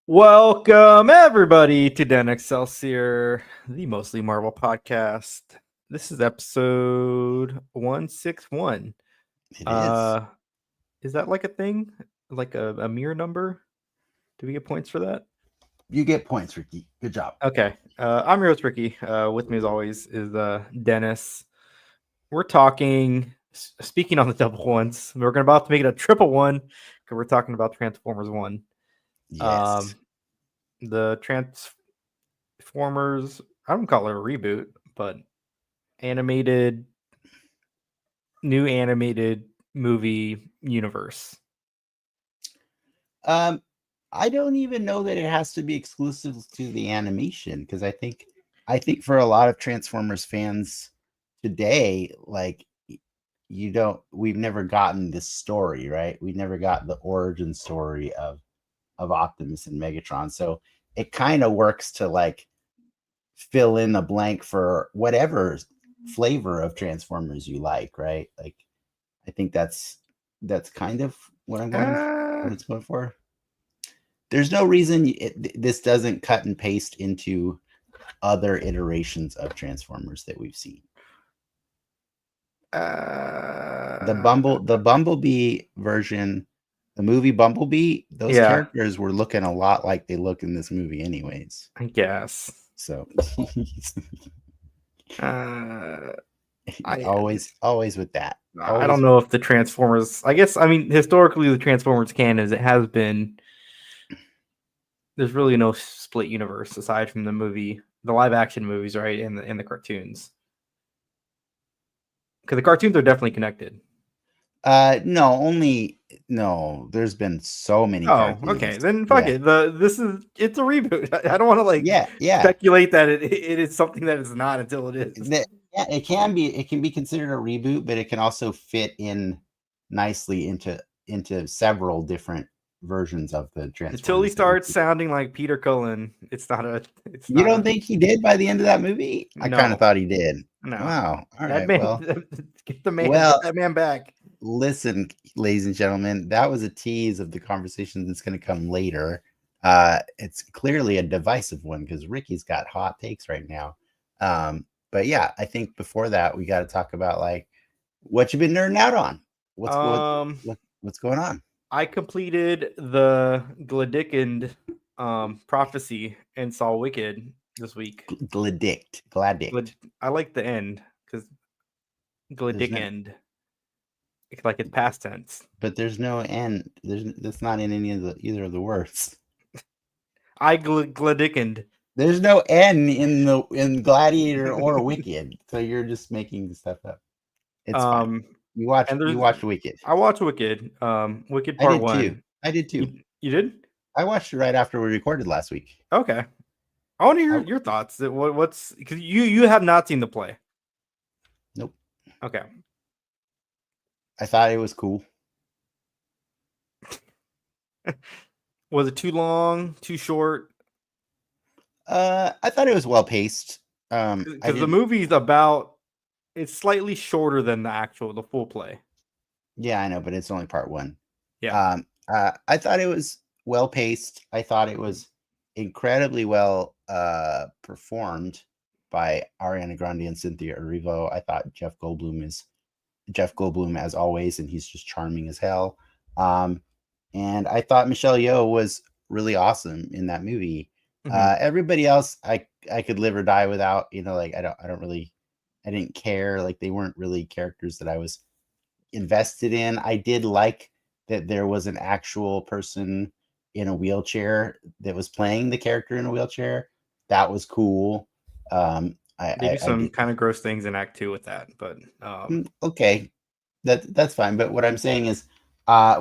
Welcome, everybody, to Den Excelsior, the Mostly Marvel podcast. This is episode 161. It is. Is that like a thing? Like a mirror number? Do we get points for that? You get points, Ricky. Good job. Okay. I'm your host, Ricky. With me, as always, is Dennis. We're talking, speaking on the double ones, we're about to make it a triple one because we're talking about Transformers 1. Yes. The Transformers, I don't call it a reboot, but new animated movie universe. I don't even know that it has to be exclusive to the animation, because I think for a lot of Transformers fans today, like, we've never gotten this story, right? We never got the origin story of Optimus and Megatron. So it kind of works to like fill in the blank for whatever flavor of Transformers you like, right? Like, I think that's kind of what I'm going what it's going for. There's no reason this doesn't cut and paste into other iterations of Transformers that we've seen. The Bumblebee version, the movie Bumblebee, those characters were looking a lot like they look in this movie anyways. I guess. So always with that. I don't know if the Transformers, historically the Transformers canon, it has been, there's really no split universe aside from the live action movies, right? And the cartoons. Because the cartoons are definitely connected. No, there's been so many. Okay, then fuck it. It's a reboot. I don't want to speculate that it is something that it's not until it is. Yeah, it can be considered a reboot, but it can also fit in nicely into several different versions of the Transformers. Until he starts sounding like Peter Cullen, it's not a. You don't think he did by the end of that movie? No. I kind of thought he did. No. Wow. All right. Get that man back. Listen, ladies and gentlemen, that was a tease of the conversation that's going to come later. It's clearly a divisive one because Ricky's got hot takes right now. But yeah, I think before that we got to talk about like what you've been nerding out on. What's going on? I completed the Gladickand prophecy and saw Wicked this week. Gladict. I like the end because Gladickand. Like it's past tense, but there's no end. That's not in either of the words. Gladickand. There's no N in Gladiator or Wicked, so you're just making stuff up. It's fine. You watched Wicked. I watched Wicked. Wicked Part 1. I did too. You did? I watched it right after we recorded last week. Okay. I want to hear your thoughts. What's because you have not seen the play. Nope. Okay. I thought it was cool. Was it too long? Too short? I thought it was well paced. Because the movie's it's slightly shorter than the full play. Yeah, I know, but it's only part 1. Yeah. I thought it was well paced. I thought it was incredibly well performed by Ariana Grande and Cynthia Erivo. I thought Jeff Goldblum as always, and he's just charming as hell. And I thought Michelle Yeoh was really awesome in that movie. Mm-hmm. Everybody else, I could live or die without. Like I didn't care. Like they weren't really characters that I was invested in. I did like that there was an actual person in a wheelchair that was playing the character in a wheelchair. That was cool. They do some kind of gross things in Act 2 with that, but okay, that's fine. But what I'm saying is,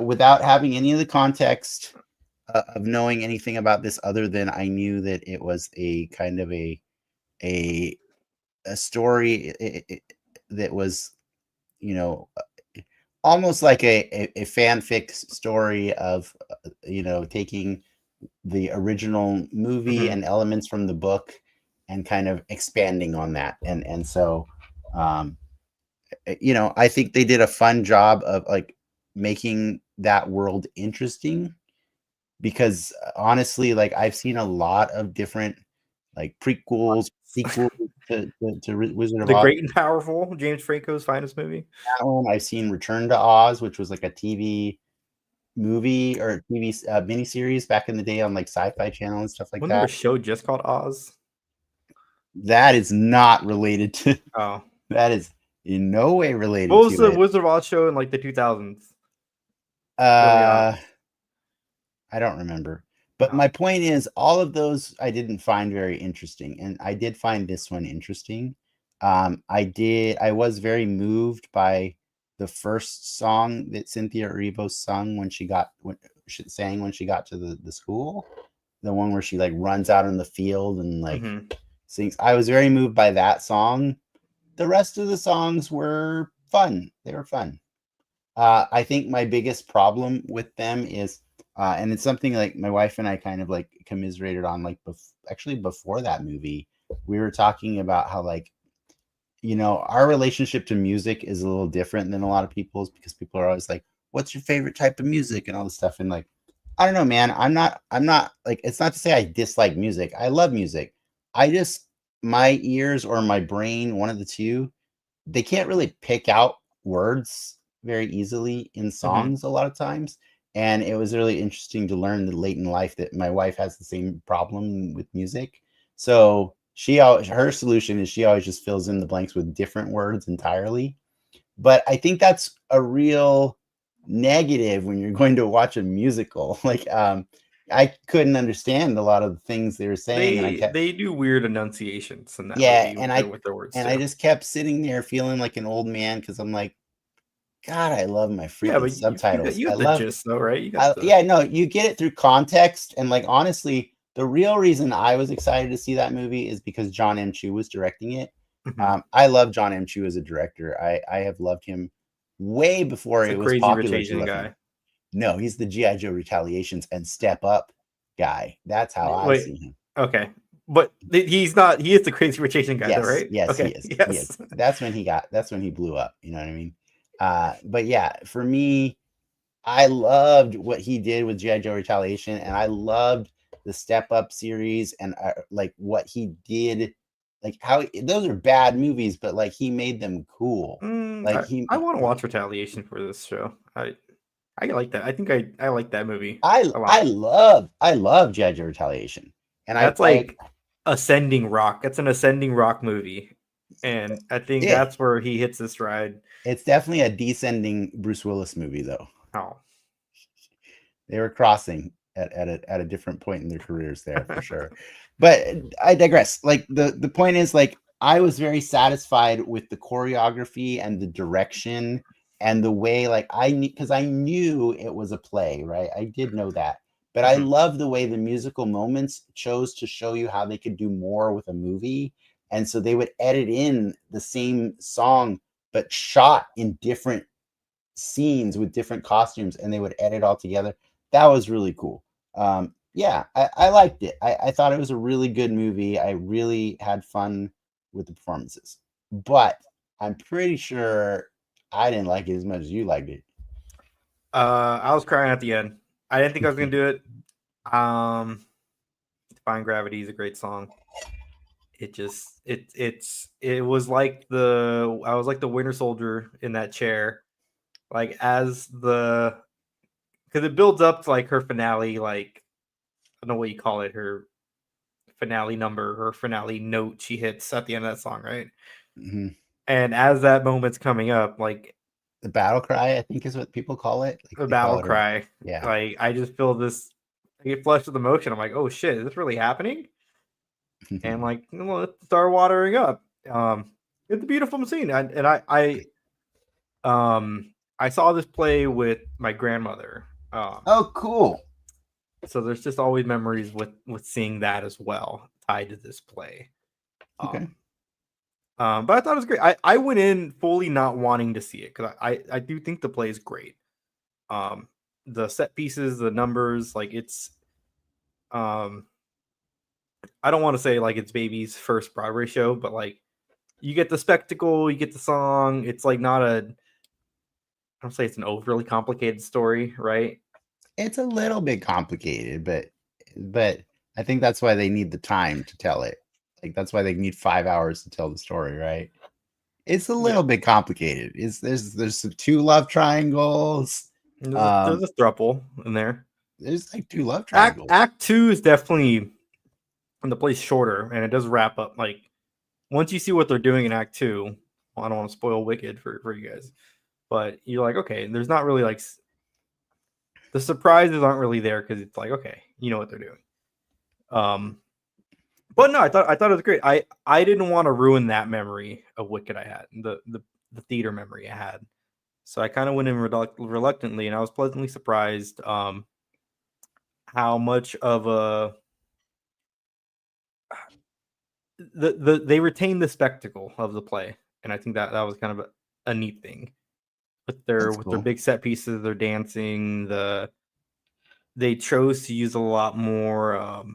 without having any of the context of knowing anything about this, other than I knew that it was a kind of a story that was, almost like a fanfic story of taking the original movie Mhm. and elements from the book and kind of expanding on that. And so um I think they did a fun job of like making that world interesting because honestly, like I've seen a lot of different like prequels, sequels to Wizard of The Oz. Great and Powerful, James Franco's finest movie. That one. I've seen Return to Oz, which was like a TV movie or TV miniseries back in the day on like Sci-Fi Channel and stuff like Wasn't there a that. show just called Oz? That is not related to. Oh, That is in no way what related was to the it. Wizard of Oz show in like the 2000s? Early on. Uh, I don't remember. But Oh. my point is, all of those I didn't find very interesting, and I did find this one interesting. I was very moved by the first song that Cynthia Erivo sung when she sang when she got to the school, the one where she like runs out in the field and like Mhm. sings. I was very moved by that song. The rest of the songs were fun. They were fun. I think my biggest problem with them is, and it's something like my wife and I kind of like commiserated on, like actually before that movie, we were talking about how like our relationship to music is a little different than a lot of people's because people are always like, "What's your favorite type of music?" and all this stuff, and like, I don't know, man. I'm not like it's not to say I dislike music. I love music. I just my ears or my brain, one of the two, they can't really pick out words very easily in Mhm. songs a lot of times. And it was really interesting to learn that late in life that my wife has the same problem with music. So her solution is she always just fills in the blanks with different words entirely. But I think that's a real negative when you're going to watch a musical. Like I couldn't understand a lot of the things they were saying, and I kept They do weird enunciations in that yeah, movie and with their words I too. just kept sitting there feeling like an old man because I'm like, God, I love my Yeah, freaking but subtitles. you I got the love, gist though, right? You got the yeah, no, you get it through context. And like, honestly, the real reason I was excited to see that movie is because John M. Chu was directing it. Mhm. I love John M. Chu as a director. I have loved him way before It's a it was crazy rich popular to Asian love him. guy. No, he's the G.I. Joe Retaliations and Step Up guy. That's how I Wait, see him. okay, but he's not. He is the crazy rich Asian guy, though, Yes, right? yes, he Okay, is. He is. yes. That's when he blew up. You know what I mean? But yeah, for me, I loved what he did with G.I. Joe Retaliation, and I loved the Step Up series and like what he did, like how those are bad movies, but like he made them cool. Like I want to watch Retaliation for this show. I like that. I think I like that movie a lot. I love G.I. Joe Retaliation, and That's I like ascending rock. That's an ascending rock movie, and I think yeah, that's where he hits his stride. it's definitely a descending Bruce Willis movie though. Oh, They were crossing at a different point in their careers there for sure. But I digress. Like the point is, like, I was very satisfied with the choreography and the direction and the way, like, because I knew it was a play, right? I did know that. But I Mhm. love the way the musical moments chose to show you how they could do more with a movie. And so they would edit in the same song, but shot in different scenes with different costumes, and they would edit all together. That was really cool. Yeah, I liked it. I thought it was a really good movie. I really had fun with the performances, but I'm pretty sure I didn't like it as much as you liked it. I was crying at the end. I didn't think I was gonna do it. Defying Gravity is a great song. It just it was like I was like the Winter Soldier in that chair, like as the because it builds up to like her finale, like I don't know what you call it, her finale number, her finale note she hits at the end of that song, right? Mhm. And as that moment's coming up, like The battle cry, I think, is what people call it. Like a they call battle it a cry, yeah. like I just feel this, I get flushed with emotion. I'm like, oh shit, is this really happening? And like, it started watering up. It's a beautiful scene, I saw this play with my grandmother. Oh, cool. So there's just always memories with seeing that as well tied to this play. Okay. Um, But I thought it was great. I went in fully not wanting to see it because I do think the play is great. The set pieces, the numbers, like it's um I don't want to say like it's baby's first Broadway show, but like you get the spectacle, you get the song. It's like not a I don't say it's an overly complicated story, right? It's a little bit complicated, but I think that's why they need the time to tell it. Like that's why they need 5 hours to tell the story, right? It's a Yeah. little bit complicated. There's some two love triangles. There's a throuple in there. There's like two love Act triangles. Act 2 is definitely the play's shorter and it does wrap up like once you see what they're doing in Act 2, well, I don't want to spoil Wicked for you guys. But you're like, okay, there's not really like the surprises aren't really there because it's like, okay, you know what they're doing. But no, I thought it was great. I didn't want to ruin that memory of Wicked I had, the theater memory I had. So I kind of went in reluctantly, and I was pleasantly surprised how much of a they retained the spectacle of the play, and I think that was kind of a neat thing with their Cool. big set pieces, their dancing. They chose to use a lot more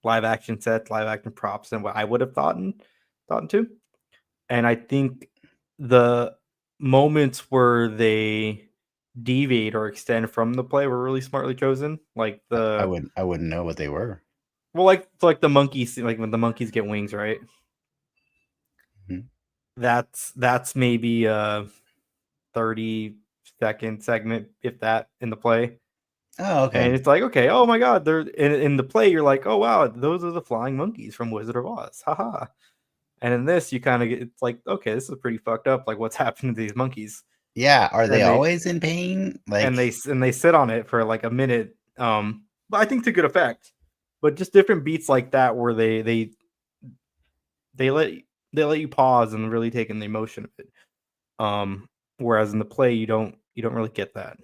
live action sets, live action props than what I would have thought to. And I think the moments where they deviate or extend from the play were really smartly chosen. Like I wouldn't know what they were. Well, like the monkeys, like when the monkeys get wings, right? Mhm. That's maybe a 30-second segment, if that, in the play. Oh, okay. And it's like, okay, oh my god, they're in the play. You're like, oh wow, those are the flying monkeys from Wizard of Oz, haha. And in this, you kind of get it's like, okay, this is pretty fucked up. Like, what's happening to these monkeys? Yeah, are they And always in pain? Like they sit on it for like a minute. But I think to good effect. But just different beats like that where they let you pause and really take in the emotion of it. Whereas in the play, you don't really get that.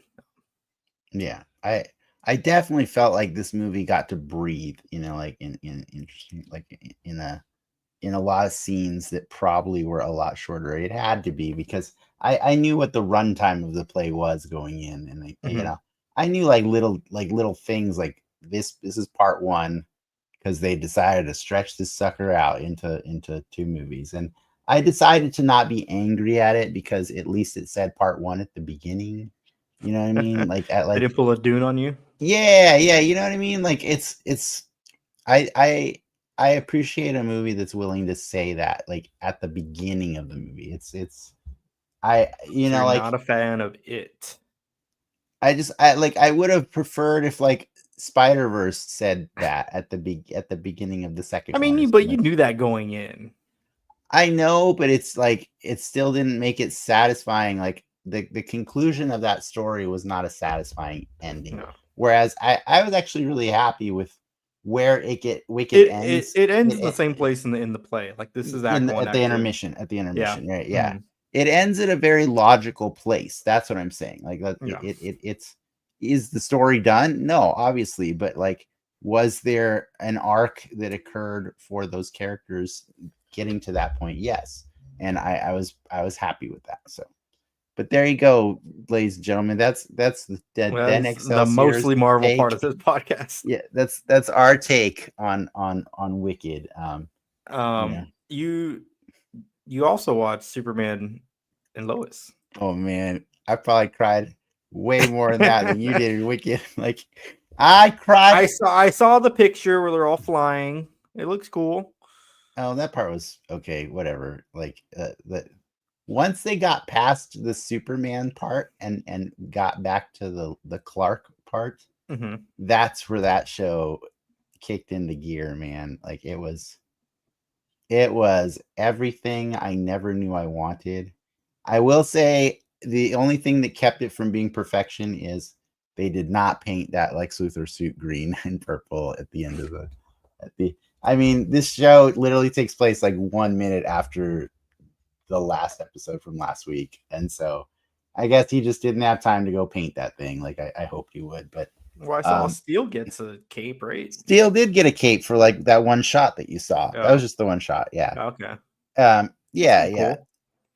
yeah, I definitely felt like this movie got to breathe, like in interesting, like in a lot of scenes that probably were a lot shorter. It had to be because I knew what the runtime of the play was going in, and I knew like little things like this is part one because they decided to stretch this sucker out into two movies, and I decided to not be angry at it because at least it said part one at the beginning. You know what I mean? Like They didn't pull a Dune on you. yeah, you know what I mean? Like it's I appreciate a movie that's willing to say that like at the beginning of the movie. It's I you So know you're like not a fan of it. I would have preferred if like Spider-Verse said that at the beginning of the second I one or mean, but something. you knew that going in. I know, but it's like it still didn't make it satisfying. Like the conclusion of that story was not a satisfying ending. No. Whereas I was actually really happy with where Wicked ends. It ends in the same place in the play. Like this is Act 1, At the Act 2. intermission, right? Yeah. Mhm. It ends at a very logical place. That's what I'm saying. Like that Yeah. it's is the story done? No, obviously, but like was there an arc that occurred for those characters getting to that point? Yes. And I was happy with that. So but there you go, ladies and gentlemen. That's the Den The mostly Marvel take. part of this podcast. Yeah, that's our take on Wicked. You also watched Superman and Lois. Oh man, I probably cried way more in that than you did in Wicked. Like I cried. I saw the picture where they're all flying. It looks cool. Oh, that part was okay. Whatever. Like that. Once they got past the Superman part and got back to the Clark part, that's where that show kicked into gear, man. Like it was everything I never knew I wanted. I will say the only thing that kept it from being perfection is they did not paint that Lex Luthor suit green and purple at the end of I mean, this show literally takes place like 1 minute after the last episode from last week. And so I guess he just didn't have time to go paint that thing. Like I hoped he would, but well, I saw Steel gets a cape, right? Steel did get a cape for like that one shot that you saw. That was just the one shot. Yeah. Okay. That's Yeah, pretty yeah, cool.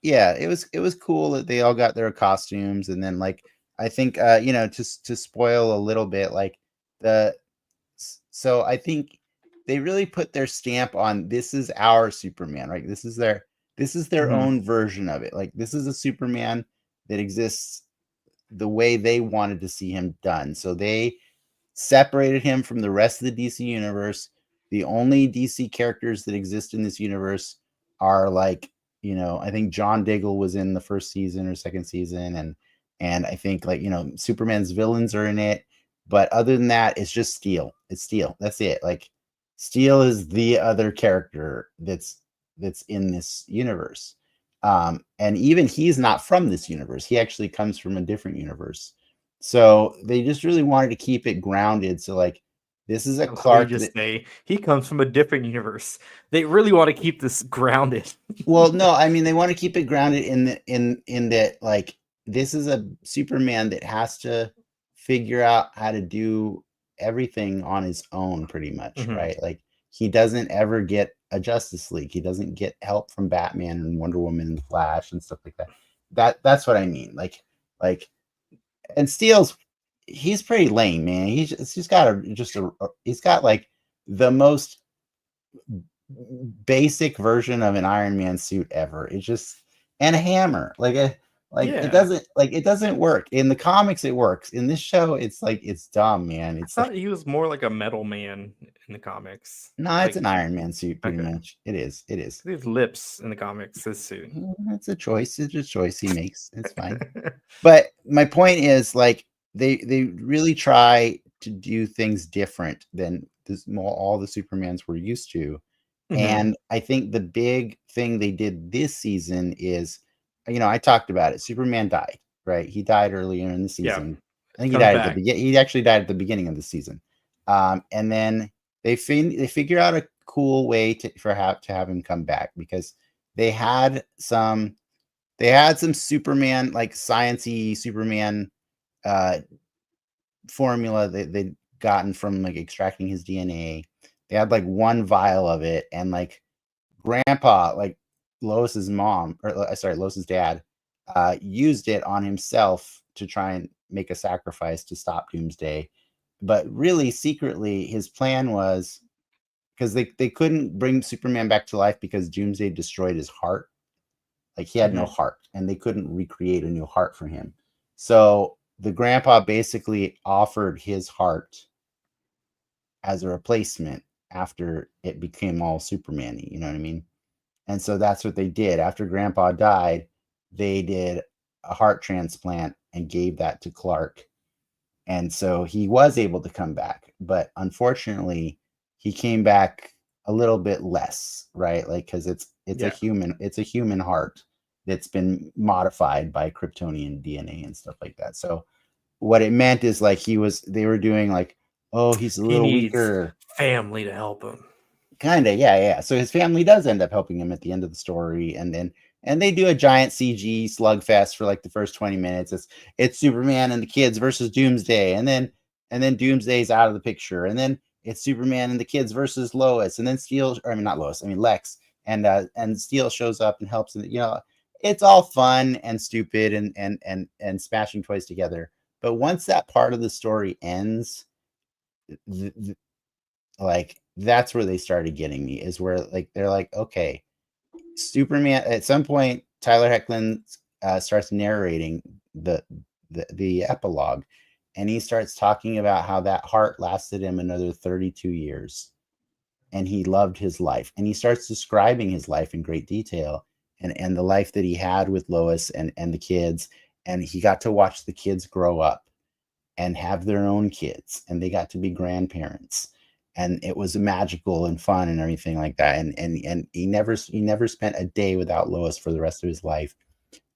yeah. It was cool that they all got their costumes, and then like I think to spoil a little bit, like the so I think they really put their stamp on this is our Superman, right? This is their Mhm. own version of it. Like this is a Superman that exists the way they wanted to see him done. So they separated him from the rest of the DC universe. The only DC characters that exist in this universe are like, I think John Diggle was in the first season or second season, and I think like, Superman's villains are in it, but other than that, it's just Steel. It's Steel. That's it. Like Steel is the other character that's in this universe. And even he's not from this universe. He actually comes from a different universe. So they just really wanted to keep it grounded. So like this is a I love how you Clark just that say he comes from a different universe. They really want to keep this grounded. well, no, I mean they want to keep it grounded in that like this is a Superman that has to figure out how to do everything on his own pretty much, Mhm. right? Like he doesn't ever get a Justice League. He doesn't get help from Batman and Wonder Woman and Flash and stuff like that. That's what I mean. Like and Steele's he's pretty lame, man. He's got he's got like the most basic version of an Iron Man suit ever. It's just and a hammer. Yeah. It doesn't work. In the comics it works. In this show it's like it's dumb, man. I It's thought like he was more like a metal man in the comics. no, it's Like, an Iron Man suit pretty okay. much. It is. It is. His lips in the comics, his suit. It's a choice. It's a choice he makes. It's fine. But my point is like they really try to do things different than all the Supermans we're used to. Mhm. And I think the big thing they did this season is, I talked about it. Superman died, right? He died earlier in the Yeah. season. I think he Comes died at the back. beginning. He actually died at the beginning of the season. And then they figure out a cool way to have him come back because they had some Superman like sciency Superman uh formula that they'd gotten from like extracting his DNA. They had like one vial of it, and like grandpa, like Lois's mom, or sorry, Lois's dad, used it on himself to try and make a sacrifice to stop Doomsday. But really, secretly, his plan was because they couldn't bring Superman back to life because Doomsday destroyed his heart. Like he had no Mhm. heart, and they couldn't recreate a new heart for him. So the grandpa basically offered his heart as a replacement after it became all Superman-y, you know what I mean? And so that's what they did. After grandpa died, they did a heart transplant and gave that to Clark. And so he was able to come back, but unfortunately, he came back a little bit less, right? Like cuz Yeah. it's a human heart that's been modified by Kryptonian DNA and stuff like that. So what it meant is like they were doing like, oh, he's a He little needs weaker. family to help him. Kinda, yeah, yeah. So his family does end up helping him at the end of the story, and they do a giant CG slugfest for like the first 20 minutes. It's Superman and the kids versus Doomsday, and then Doomsday's out of the picture, and then it's Superman and the kids versus Lois, and then I mean not Lois, I mean Lex, and Steel shows up and helps, and it's all fun and stupid and smashing toys together. But once that part of the story ends, th- like that's where they started getting me is where like they're like okay Superman at some point Tyler Hoechlin starts narrating the epilogue, and he starts talking about how that heart lasted him another 32 years and he loved his life, and he starts describing his life in great detail, and the life that he had with Lois and the kids, and he got to watch the kids grow up and have their own kids, and they got to be grandparents, and it was magical and fun and everything like that, and he never spent a day without Lois for the rest of his life.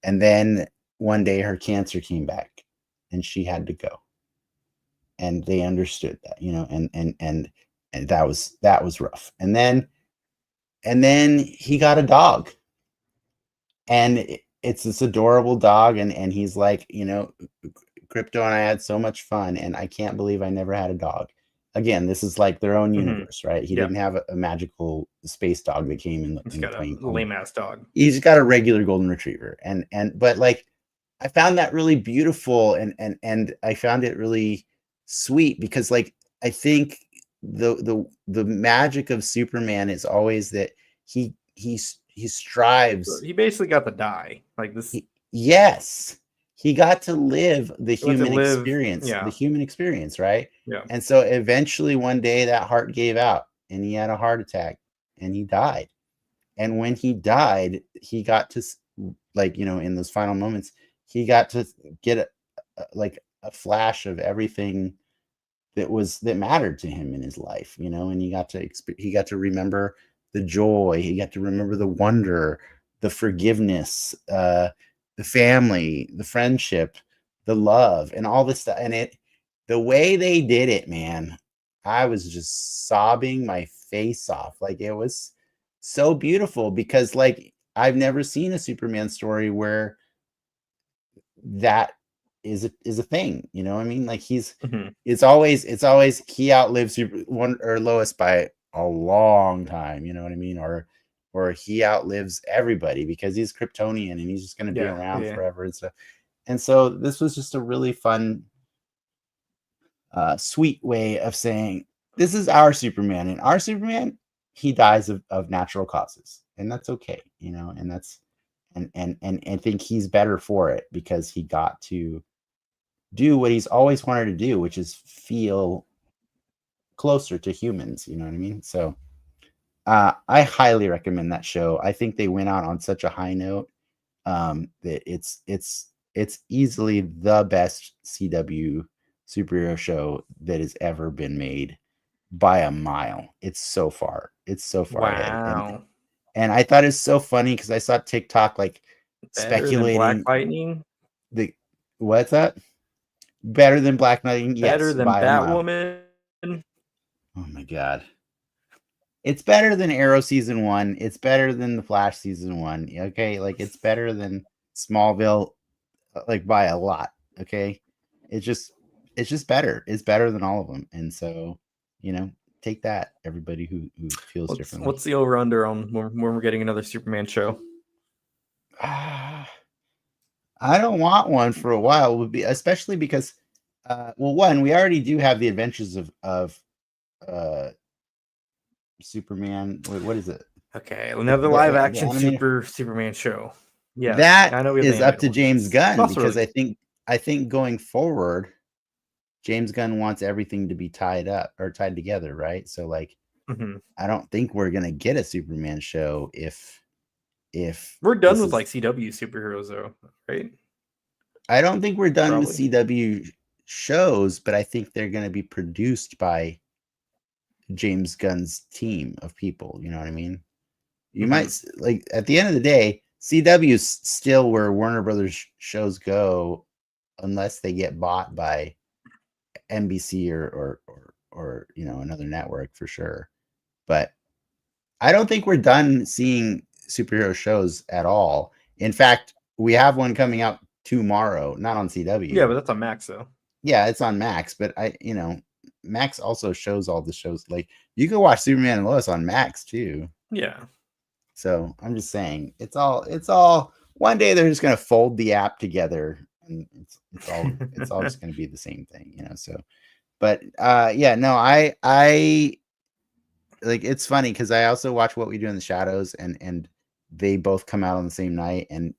And then one day her cancer came back and she had to go, and they understood that, and that was rough. And then he got a dog, and it's this adorable dog, and he's like, Crypto and I had so much fun, and I can't believe I never had a dog. again, this is like their own Mhm. universe, right? He Yeah. didn't have a magical space dog that came in He's the got a plane. lame ass dog. He's got a regular golden retriever, but like I found that really beautiful, and I found it really sweet because like I think the magic of Superman is always that he strives. He basically got to die. Like this. Yes, he got to live the He went to human live. experience, Yeah. right? Yeah. And so eventually one day that heart gave out and he had a heart attack and he died. And when he died, he got to, like, you know, in those final moments, he got to get like a flash of everything that mattered to him in his life, you know, and he got to remember the joy, he got to remember the wonder, the forgiveness, the family, the friendship, the love, and all this stuff. And the way they did it, man, I was just sobbing my face off. Like it was so beautiful because like I've never seen a Superman story where that is a thing, you know what I mean? Like Mhm. it's always he outlives one or Lois by a long time, you know what I mean? Or he outlives everybody because he's Kryptonian and he's just going to be Yeah. around Yeah. forever and stuff. And so this was just a really fun, sweet way of saying this is our Superman, and our Superman, he dies of natural causes, and that's okay, you know, and that's and I think he's better for it because he got to do what he's always wanted to do, which is feel closer to humans, you know what I mean? So I highly recommend that show. I think they went out on such a high note, that it's easily the best CW superhero show that has ever been made by a mile. It's so far ahead. Wow. And I thought it's so funny because I saw TikTok like Better than Black speculating Lightning. the what's that? Better than Black Lightning? Better Yes, than by a mile. Batwoman. Oh my god. It's better than Arrow season 1. It's better than The Flash season 1. Okay? Like it's better than Smallville, like by a lot, okay? It's just better. It's better than all of them. And so, you know, take that, everybody who feels differently. What's the over under on when we're getting another Superman show? I don't want one for a while, would be especially because well, one, we already do have the adventures of Superman. Wait, what is it? Okay, another live action animated... Superman show. Yeah, that I know we have is up to James Gunn because really... I think going forward, James Gunn wants everything to be tied up or tied together, right? So like, I don't think we're gonna get a Superman show if we're done with like CW superheroes though, right? I don't think we're done with CW shows, but I think they're going to be produced by James Gunn's team of people. You know what I mean? You might like at the end of the day, CW is still where Warner Brothers shows go, unless they get bought by NBC or you know, another network for sure. But I don't think we're done seeing superhero shows at all. In fact, we have one coming out tomorrow, not on CW. Yeah, but that's on Max though. Yeah, it's on Max, but you know, Max also shows all the shows. Like you can watch Superman and Lois on Max too. Yeah. So I'm just saying, it's all. One day they're just gonna fold the app together, and it's all just gonna be the same thing, you know. So, but yeah, no, I like it's funny because I also watch What We Do in the Shadows, and they both come out on the same night, and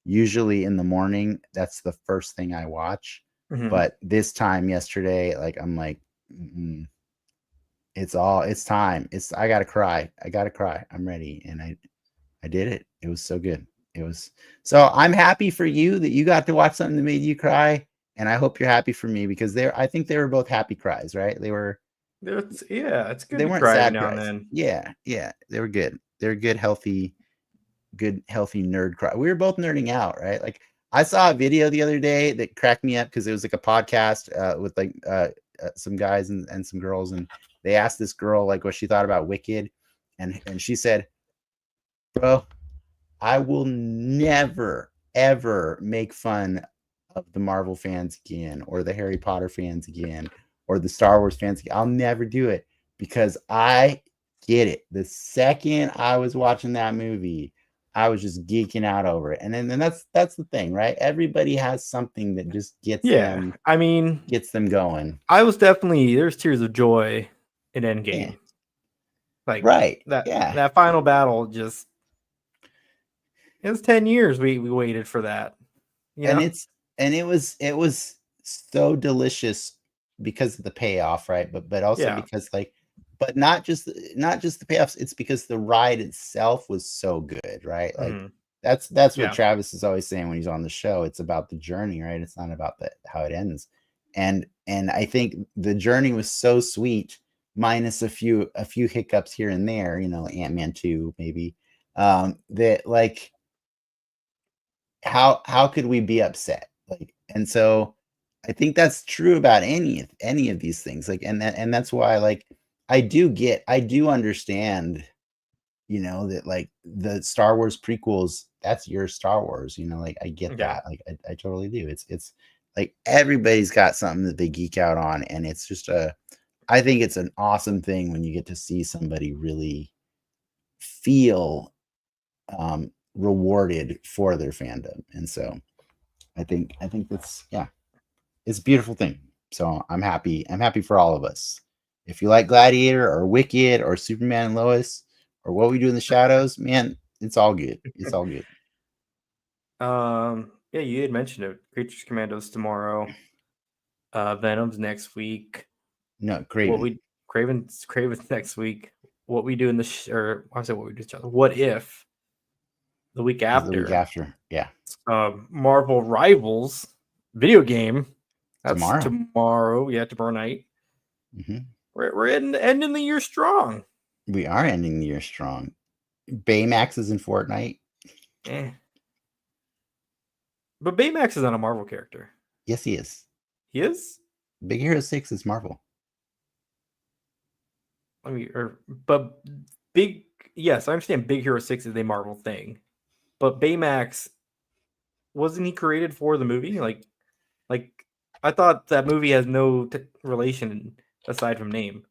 usually in the morning, that's the first thing I watch. But this time yesterday, like I'm like, it's time. I gotta cry. I'm ready, and I did it. It was so good. So I'm happy for you that you got to watch something that made you cry, and I hope you're happy for me because I think they were both happy cries, right? They were. It's good. They weren't sad now and then. Yeah, they were good. They're good, healthy nerd cry. We were both nerding out, right? Like I saw a video the other day that cracked me up because it was like a podcast with like some guys and some girls, and they asked this girl like what she thought about Wicked, and she said, "Bro, I will never ever make fun of the Marvel fans again or the Harry Potter fans again or the Star Wars fans. I'll never do it because I get it. The second I was watching that movie, I was just geeking out over it. And then that's the thing, right? Everybody has something that just gets them going. I was definitely there's tears of joy in Endgame. Yeah. Like right. That final battle just it was 10 years we waited for that. And it was so delicious because of the payoff, right? But also because but not just the payoffs, it's because the ride itself was so good, right? Like that's what Travis is always saying when he's on the show. It's about the journey, right? It's not about how it ends. And I think the journey was so sweet, minus a few hiccups here and there, Ant-Man 2 maybe. That like how could we be upset? Like, and so I think that's true about any of these things. Like, and that's why, like, I do understand, that like the Star Wars prequels, that's your Star Wars, like I get that. Like I totally do. It's like everybody's got something that they geek out on, and it's just I think it's an awesome thing when you get to see somebody really feel rewarded for their fandom. And so I think that's it's a beautiful thing. So I'm happy for all of us. If you like Gladiator or Wicked or Superman and Lois or What We Do in the Shadows, man, it's all good. It's all good. Yeah, you had mentioned it. Creatures Commandos tomorrow. Venom's next week. No, Craven. Craven's next week. What We Do in the what we do. What If the week after? The week after, yeah. Marvel Rivals video game. That's tomorrow. Yeah, tomorrow night. We're ending the year strong. We are ending the year strong. Baymax is in Fortnite. But Baymax is not a Marvel character. Yes, he is. He is? Big Hero 6 is Marvel. Yes, I understand Big Hero 6 is a Marvel thing. But Baymax, wasn't he created for the movie? Like I thought that movie has no relation aside from name.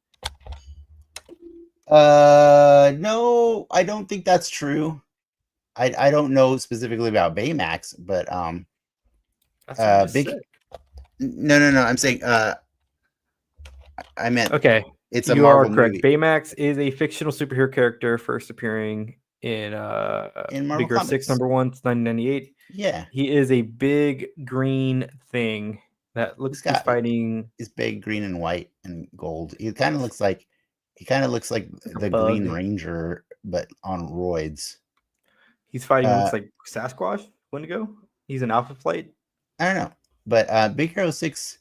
No, I don't think that's true. I don't know specifically about Baymax, but No, I'm saying I meant it's a Marvel movie. Baymax is a fictional superhero character first appearing in Marvel Big Hero 6 #1, 1998. Yeah. He is a big green thing that looks fighting. He's big green and white and gold. He kind of looks like the Green Ranger, but on roids. He's fighting looks like Sasquatch, Wendigo. He's an Alpha Flight. I don't know. But Big Hero 6,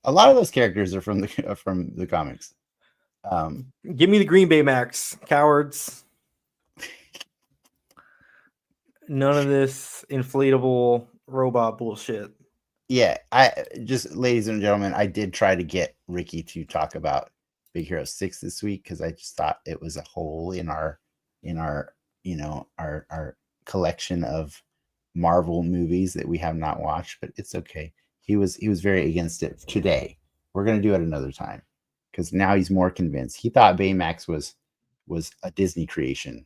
a lot of those characters are from the comics. Give me the Green Baymax, cowards. None of this inflatable robot bullshit. Yeah, ladies and gentlemen, I did try to get Ricky to talk about Big Hero 6 this week because I just thought it was a hole in our our collection of Marvel movies that we have not watched, but it's okay. He was very against it today. We're gonna do it another time because now he's more convinced. He thought Baymax was a Disney creation.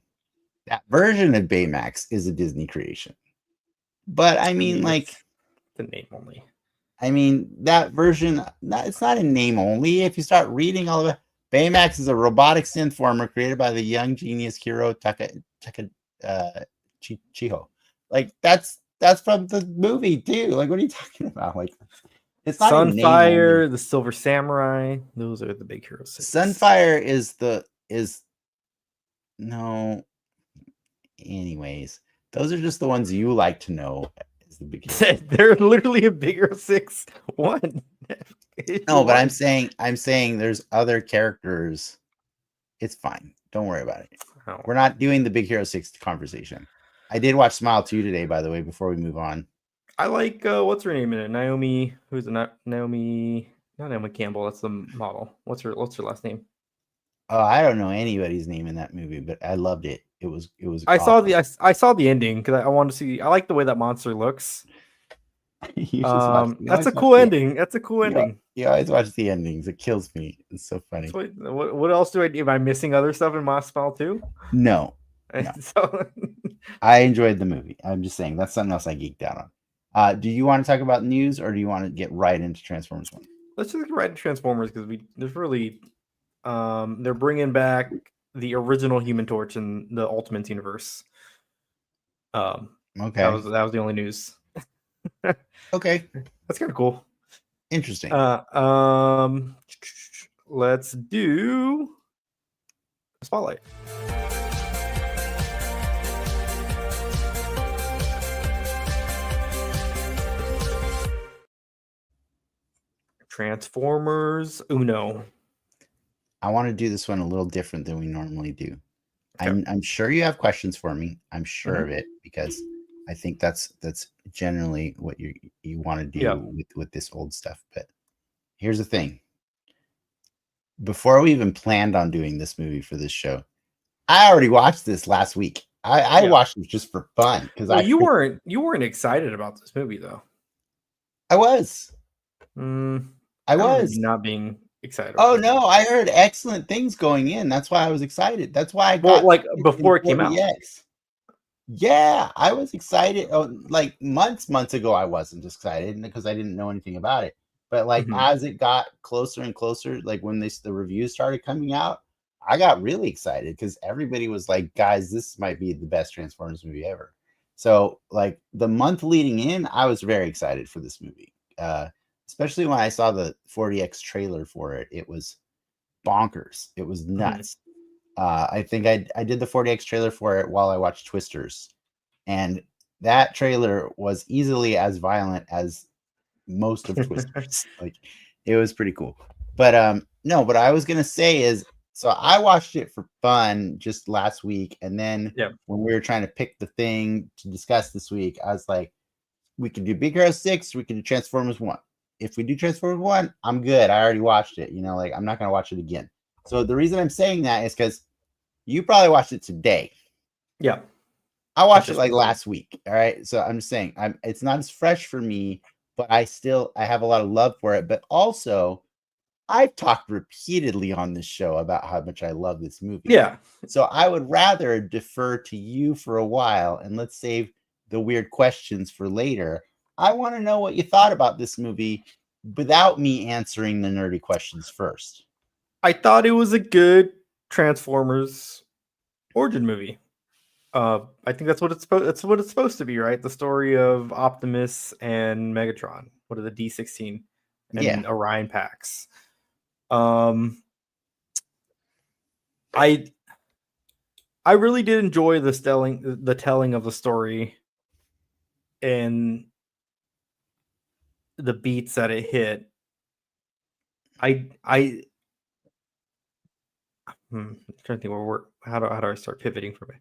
That version of Baymax is a Disney creation. But I mean, like the name only. I mean, that version, it's not a name only. If you start reading all of it, Baymax is a robotic synth former created by the young genius Hiro Chiho. Like that's from the movie too. Like, what are you talking about? Like, it's not Sunfire, the Silver Samurai. Those are the Big Hero 6. Sunfire is no. Anyways, those are just the ones you like to know. Is the Big Hero. They're literally a Big Hero 6 one. No, but I'm saying there's other characters. It's fine. Don't worry about it. Oh. We're not doing the Big Hero 6 conversation. I did watch Smile 2 today, by the way, before we move on. I like what's her name in it? Naomi. Who's it? Not Naomi Campbell. That's the model. What's her last name? Oh, I don't know anybody's name in that movie, but I loved it. It was. I saw the ending because I wanted to see. I like the way that monster looks. You just watch. You That's a always watch cool the. ending. That's a cool ending. You always watch the endings. It kills me. It's so funny. What else do I do? Am I missing other stuff in Mossfall too? No, no. So I enjoyed the movie. I'm just saying that's something else I geeked out on. Do you want to talk about news, or do you want to get right into Transformers One? let's just get right to Transformers because there's really they're bringing back the original Human Torch in the Ultimates universe. Okay. That was the only news. Okay. That's kind of cool. Interesting. Let's do a spotlight. Transformers Uno. I want to do this one a little different than we normally do. Okay. I'm sure you have questions for me. I'm sure of it because I think that's generally what you want to do with this old stuff. But here's the thing. Before we even planned on doing this movie for this show, I already watched this last week. I watched it just for fun because you weren't excited about this movie though. I was. I was not being excited. Oh no, I heard excellent things going in. That's why I was excited. That's why I got like before it came out. Yeah, I was excited. Oh, like months ago, I wasn't excited because I didn't know anything about it. But like as it got closer and closer, like when the reviews started coming out, I got really excited because everybody was like, "Guys, this might be the best Transformers movie ever." So like the month leading in, I was very excited for this movie. Especially when I saw the 40X trailer for it. It was bonkers. It was nuts. I think I did the 40X trailer for it while I watched Twisters. And that trailer was easily as violent as most of Twisters. Like it was pretty cool. But no, what I was gonna say is so I watched it for fun just last week. And then when we were trying to pick the thing to discuss this week, I was like, we could do Big Hero 6, we could do Transformers 1. If we do Transformers 1, I'm good. I already watched it. You know, like I'm not going to watch it again. So the reason I'm saying that is because you probably watched it today. Yeah. I watched it like last week. All right. So I'm just saying it's not as fresh for me, but I have a lot of love for it. But also, I've talked repeatedly on this show about how much I love this movie. Yeah. So I would rather defer to you for a while and let's save the weird questions for later. I want to know what you thought about this movie without me answering the nerdy questions first. I thought it was a good Transformers origin movie. I think that's what it's supposed to be, right? The story of Optimus and Megatron. What are the D16 and Orion packs? I really did enjoy the telling of the story and the beats that it hit. I'm trying to think how do I start pivoting from it?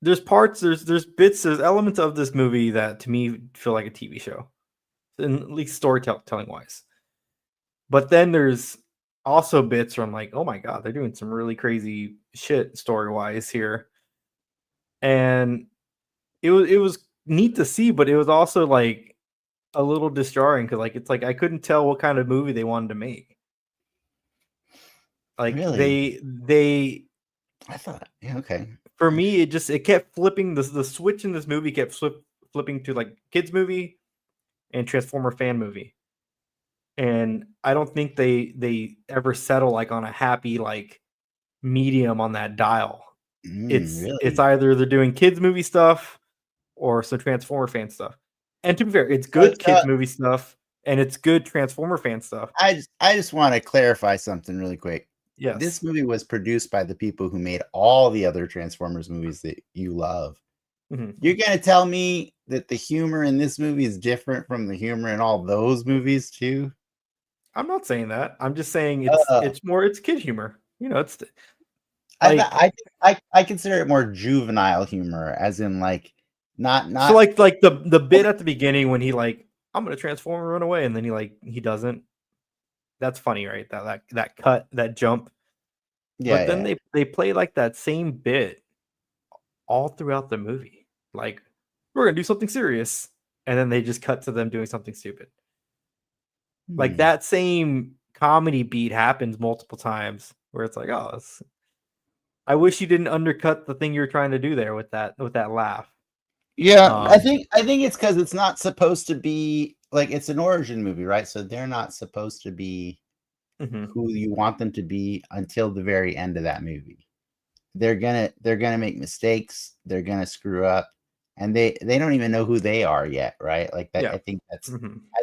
There's bits, there's elements of this movie that to me feel like a TV show, at least storytelling wise. But then there's also bits where I'm like, oh my god, they're doing some really crazy shit story wise here, and it was neat to see, but it was also like a little disjarring because like it's like I couldn't tell what kind of movie they wanted to make. Like really? I thought, okay. For me, it kept flipping. The switch in this movie kept flipping to like kids movie and Transformer fan movie, and I don't think they ever settle like on a happy like medium on that dial. It's either they're doing kids movie stuff or some Transformer fan stuff. And to be fair, it's good kids movie stuff and it's good Transformer fan stuff. I just want to clarify something really quick. Yes. This movie was produced by the people who made all the other Transformers movies that you love. You're going to tell me that the humor in this movie is different from the humor in all those movies too? I'm not saying that. I'm just saying it's kid humor. You know, it's like, I consider it more juvenile humor, as in like not so like the bit at the beginning when he like I'm gonna transform and run away, and then he doesn't. That's funny, right? That cut, that jump. Yeah. But then they play like that same bit all throughout the movie. Like we're gonna do something serious, and then they just cut to them doing something stupid. Like that same comedy beat happens multiple times where it's like, oh, I wish you didn't undercut the thing you're trying to do there with that laugh. Yeah, I think it's because it's not supposed to be like, it's an origin movie, right? So they're not supposed to be who you want them to be until the very end of that movie. They're gonna make mistakes. They're gonna screw up, and they don't even know who they are yet, right? Like that. Yeah. I think that's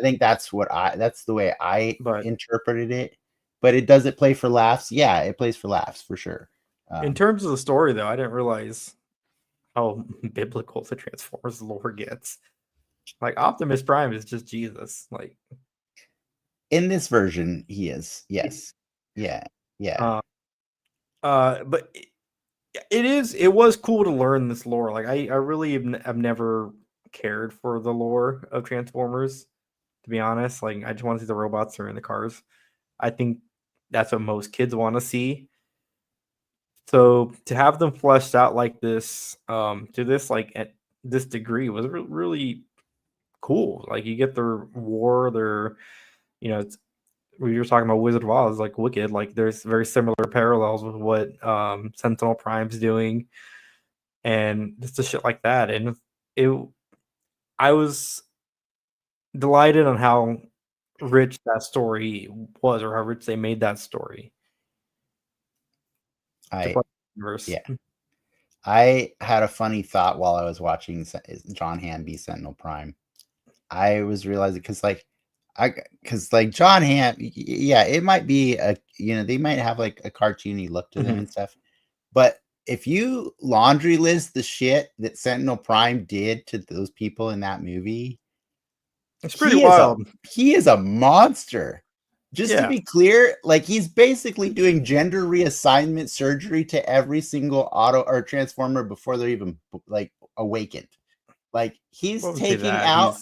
that's the way I But interpreted it. But does it play for laughs? Yeah, it plays for laughs for sure. In terms of the story, though, I didn't realize how biblical the Transformers lore gets. Like Optimus Prime is just Jesus. Like in this version, he is. Yes. Yeah. Yeah. But it was cool to learn this lore. Like I really have never cared for the lore of Transformers, to be honest. Like I just want to see the robots that are in the cars. I think that's what most kids want to see. So to have them fleshed out like this, to this like at this degree was really cool. Like you get their war, their, it's, we were talking about Wizard of Oz, like Wicked. Like there's very similar parallels with what Sentinel Prime's doing, and just the shit like that. And I was delighted on how rich that story was, or how rich they made that story. Yeah. I had a funny thought while I was watching John Hamm Sentinel Prime. I was realizing because John Hamm, yeah, it might be they might have like a cartoony look to them and stuff, but if you laundry list the shit that Sentinel Prime did to those people in that movie, it's pretty wild. He is a monster. Just to be clear, like he's basically doing gender reassignment surgery to every single auto or transformer before they're even like awakened. Like he's taking out,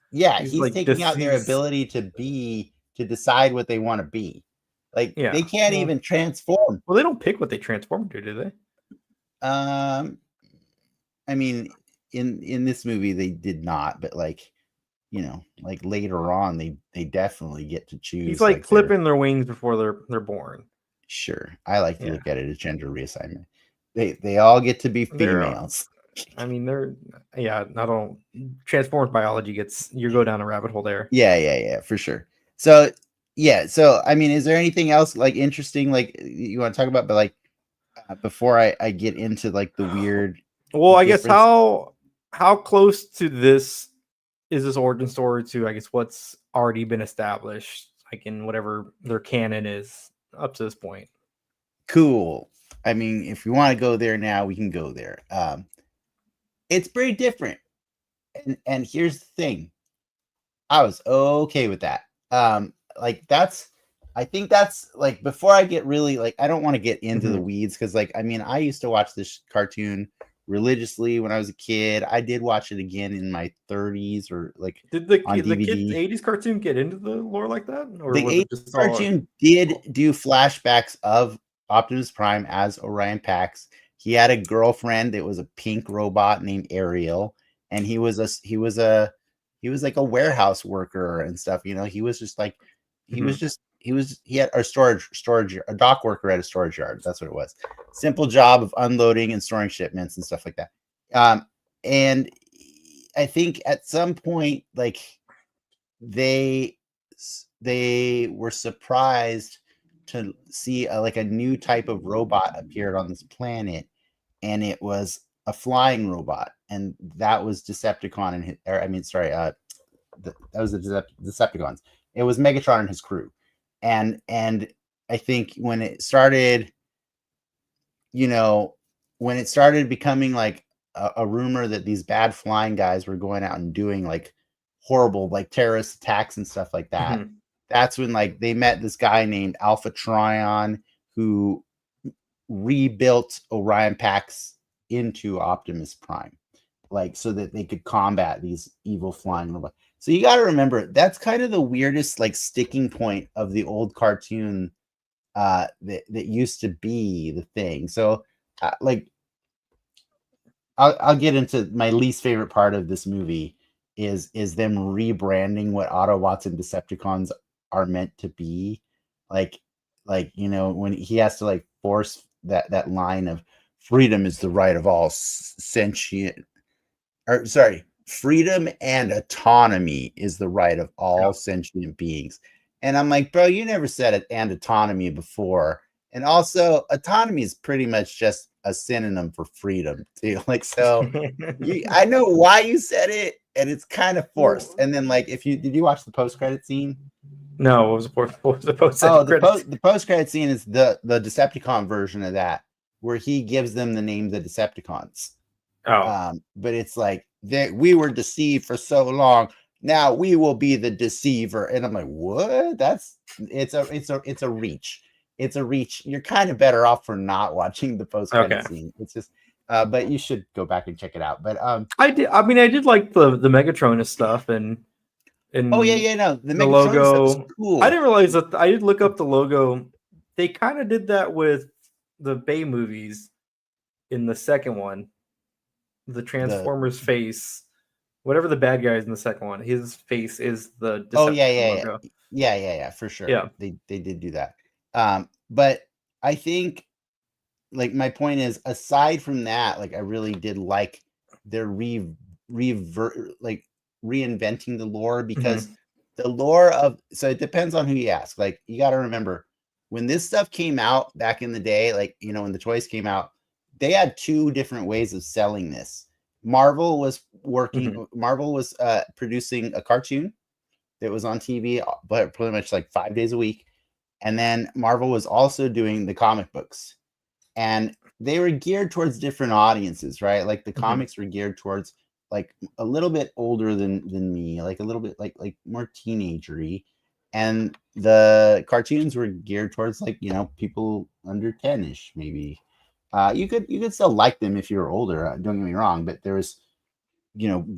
he's taking out their ability to decide what they want to be. Like they can't even transform. Well, they don't pick what they transform to, do they? I mean, in this movie they did not, but like, like later on, they definitely get to choose. He's like clipping their wings before they're born. Sure, I like to look at it as gender reassignment. They all get to be females. I mean, I don't. Transformers biology you go down a rabbit hole there. Yeah, for sure. So I mean, is there anything else like interesting like you want to talk about? But like before I get into like the weird. Well, I guess how close to this is this origin story to, I guess, what's already been established, like in whatever their canon is up to this point. Cool. I mean, if we want to go there now, we can go there. It's pretty different. And here's the thing. I was okay with that. I think that's like, before I get really like, I don't want to get into the weeds because like, I mean, I used to watch this cartoon religiously when I was a kid. I did watch it again in my 30s or like did the kids 80s cartoon get into the lore like that? Or the 80s cartoon did do flashbacks of Optimus Prime as Orion Pax. He had a girlfriend that was a pink robot named Ariel, and he was like a warehouse worker and stuff. He was just like he had a dock worker at a storage yard. That's what it was. Simple job of unloading and storing shipments and stuff like that. And I think at some point, like they were surprised to see a new type of robot appeared on this planet, and it was a flying robot, and that was Decepticon that was the Decepticons. It was Megatron and his crew. And I think when it started, when it started becoming like a rumor that these bad flying guys were going out and doing like horrible like terrorist attacks and stuff like that, that's when like they met this guy named Alpha Trion, who rebuilt Orion Pax into Optimus Prime, like so that they could combat these evil flying robots. So you got to remember, that's kind of the weirdest like sticking point of the old cartoon that used to be the thing. So like I'll get into my least favorite part of this movie is them rebranding what Autobots and Decepticons are meant to be. Like when he has to like force that line of freedom is the right of all sentient, or sorry, freedom and autonomy is the right of all sentient beings. And I'm like, bro, you never said it and autonomy before. And also, autonomy is pretty much just a synonym for freedom, too. Like, so I know why you said it, and it's kind of forced. And then, like, did you watch the post credit scene? No, what was the post The post credit scene is the Decepticon version of that, where he gives them the name the Decepticons. But it's like we were deceived for so long. Now we will be the deceiver. And I'm like, what? It's a reach. It's a reach. You're kind of better off for not watching the post credit scene. It's just but you should go back and check it out. But I did like the Megatronus stuff and oh yeah, no, the logo stuff is cool. I didn't realize that. I did look up the logo. They kind of did that with the Bay movies in the second one. The Transformers face, whatever the bad guy is in the second one, his face is the Decepticon logo. Yeah, for sure. Yeah, they did do that. But I think, like, my point is, aside from that, like, I really did like their reinventing the lore, because the lore of, so it depends on who you ask. Like, you got to remember, when this stuff came out back in the day, like, when the toys came out, they had two different ways of selling this. Marvel was producing a cartoon that was on TV, but pretty much like 5 days a week. And then Marvel was also doing the comic books, and they were geared towards different audiences, right? Like the comics were geared towards like a little bit older than me, like a little bit like more teenagery. And the cartoons were geared towards like, people under 10ish, maybe. You could still like them if you were older, don't get me wrong, but there was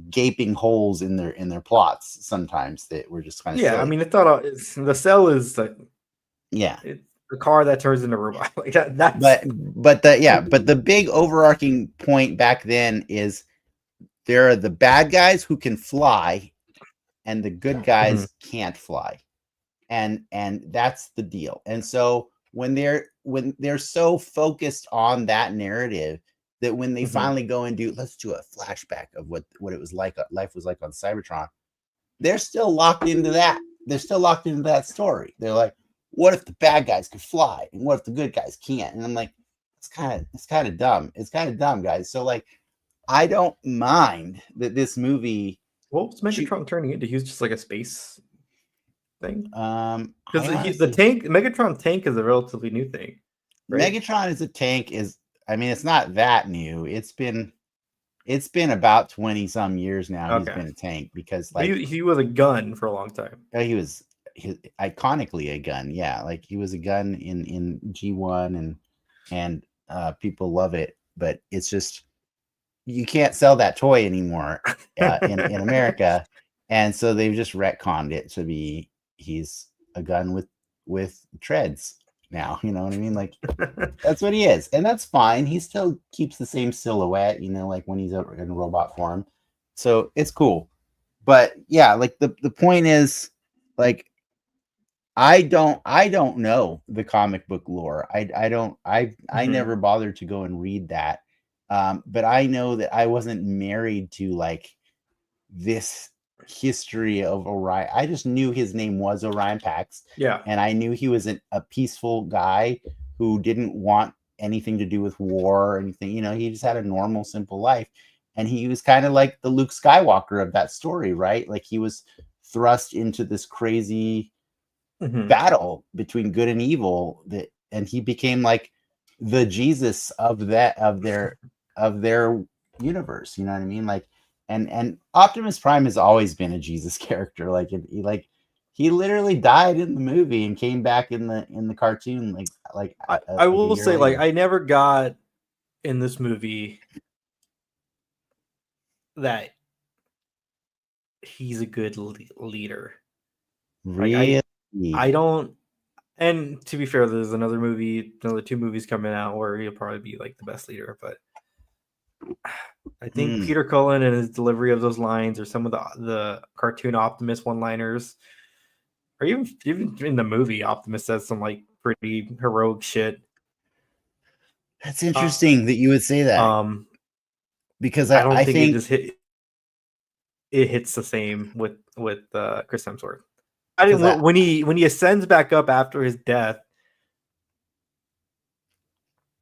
gaping holes in their plots sometimes that were just kind of silly. I mean, the cell is like, it's the car that turns into a robot like that. But the big overarching point back then is there are the bad guys who can fly, and the good guys can't fly, and that's the deal. And so when they're so focused on that narrative, that when they finally go and let's do a flashback of what it was like, life was like on Cybertron, they're still locked into that. They're still locked into that story. They're like, what if the bad guys could fly, and what if the good guys can't? And I'm like, it's kind of dumb. It's kind of dumb, guys. So like, I don't mind that this movie. What was Megatron turning into? He was just like a space thing. Because the Megatron tank is a relatively new thing. Right? Megatron as a tank it's not that new. It's been about 20 some years now. He's been a tank, because like he was a gun for a long time. He was iconically a gun. Yeah, like he was a gun in G1, and people love it, but it's just, you can't sell that toy anymore in America, and so they've just retconned it to be he's a gun with treads now. You know what I mean? Like, that's what he is, and that's fine. He still keeps the same silhouette, like when he's in robot form, so it's cool. But yeah, like the point is, like, I don't know the comic book lore. I never bothered to go and read that. But I know that I wasn't married to like this history of Orion. I just knew his name was Orion Pax. Yeah. And I knew he was a peaceful guy who didn't want anything to do with war or anything. He just had a normal, simple life. And he was kind of like the Luke Skywalker of that story, right? Like, he was thrust into this crazy battle between good and evil, and he became like the Jesus of their universe. You know what I mean? Like, and Optimus Prime has always been a Jesus character. Like, he literally died in the movie and came back in the cartoon. I will say, like, I never got in this movie that he's a good leader. Really? Like, I don't. And to be fair, there's another two movies coming out where he'll probably be like the best leader. But I think Peter Cullen and his delivery of those lines, or some of the cartoon Optimus one-liners, or even in the movie, Optimus says some like pretty heroic shit. That's interesting that you would say that. Because I don't think think it hits the same with Chris Hemsworth. When he ascends back up after his death,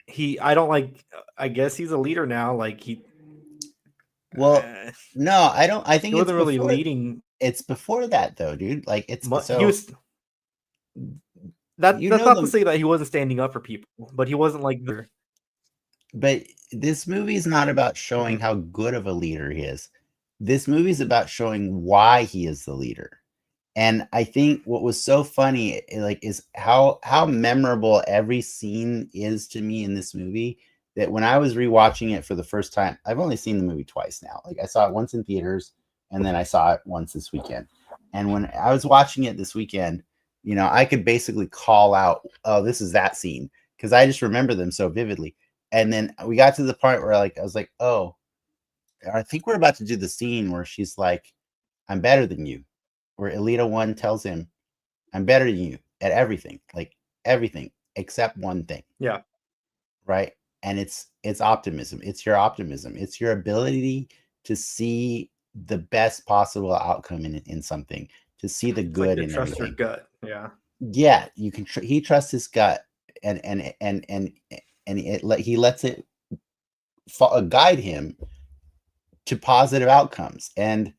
I guess he's a leader now. Like no, I don't. I think he wasn't really leading. It's before that though, dude. Like he was. That's not to say that he wasn't standing up for people, but he wasn't like the. But this movie is not about showing how good of a leader he is. This movie is about showing why he is the leader. And I think what was so funny, like, is how memorable every scene is to me in this movie. That when I was rewatching it for the first time, I've only seen the movie twice now. Like, I saw it once in theaters, and then I saw it once this weekend. And when I was watching it this weekend, you know, I could basically call out, "Oh, this is that scene," because I just remember them so vividly. And then we got to the part where, like, I was like, "Oh, I think we're about to do the scene where she's like, 'I'm better than you,' where Elita 1 tells him, 'I'm better than you at everything, like everything except one thing.'" Yeah. Right. And it's optimism. It's your optimism. It's your ability to see the best possible outcome in something, to see the good in trust everything. Your gut. Yeah. Yeah. You can, he trusts his gut, and he lets it guide him to positive outcomes. And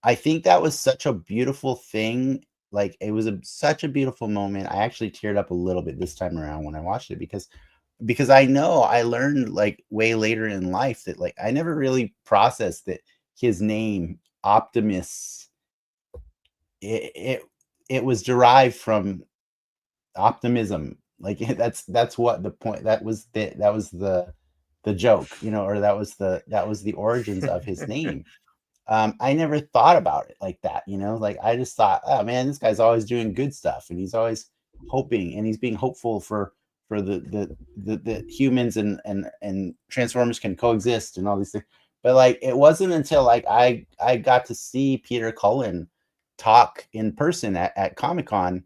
I think that was such a beautiful thing. Like, it was such a beautiful moment. I actually teared up a little bit this time around when I watched it, because I know I learned, like, way later in life that, like, I never really processed that his name Optimus, it was derived from optimism. Like, that's what the point, that was the joke, you know, or that was the origins of his name. I never thought about it like that, you know, like, I just thought, oh man, this guy's always doing good stuff, and he's always hoping, and he's being hopeful for the humans and Transformers can coexist and all these things. But, like, it wasn't until, like, I got to see Peter Cullen talk in person at Comic-Con.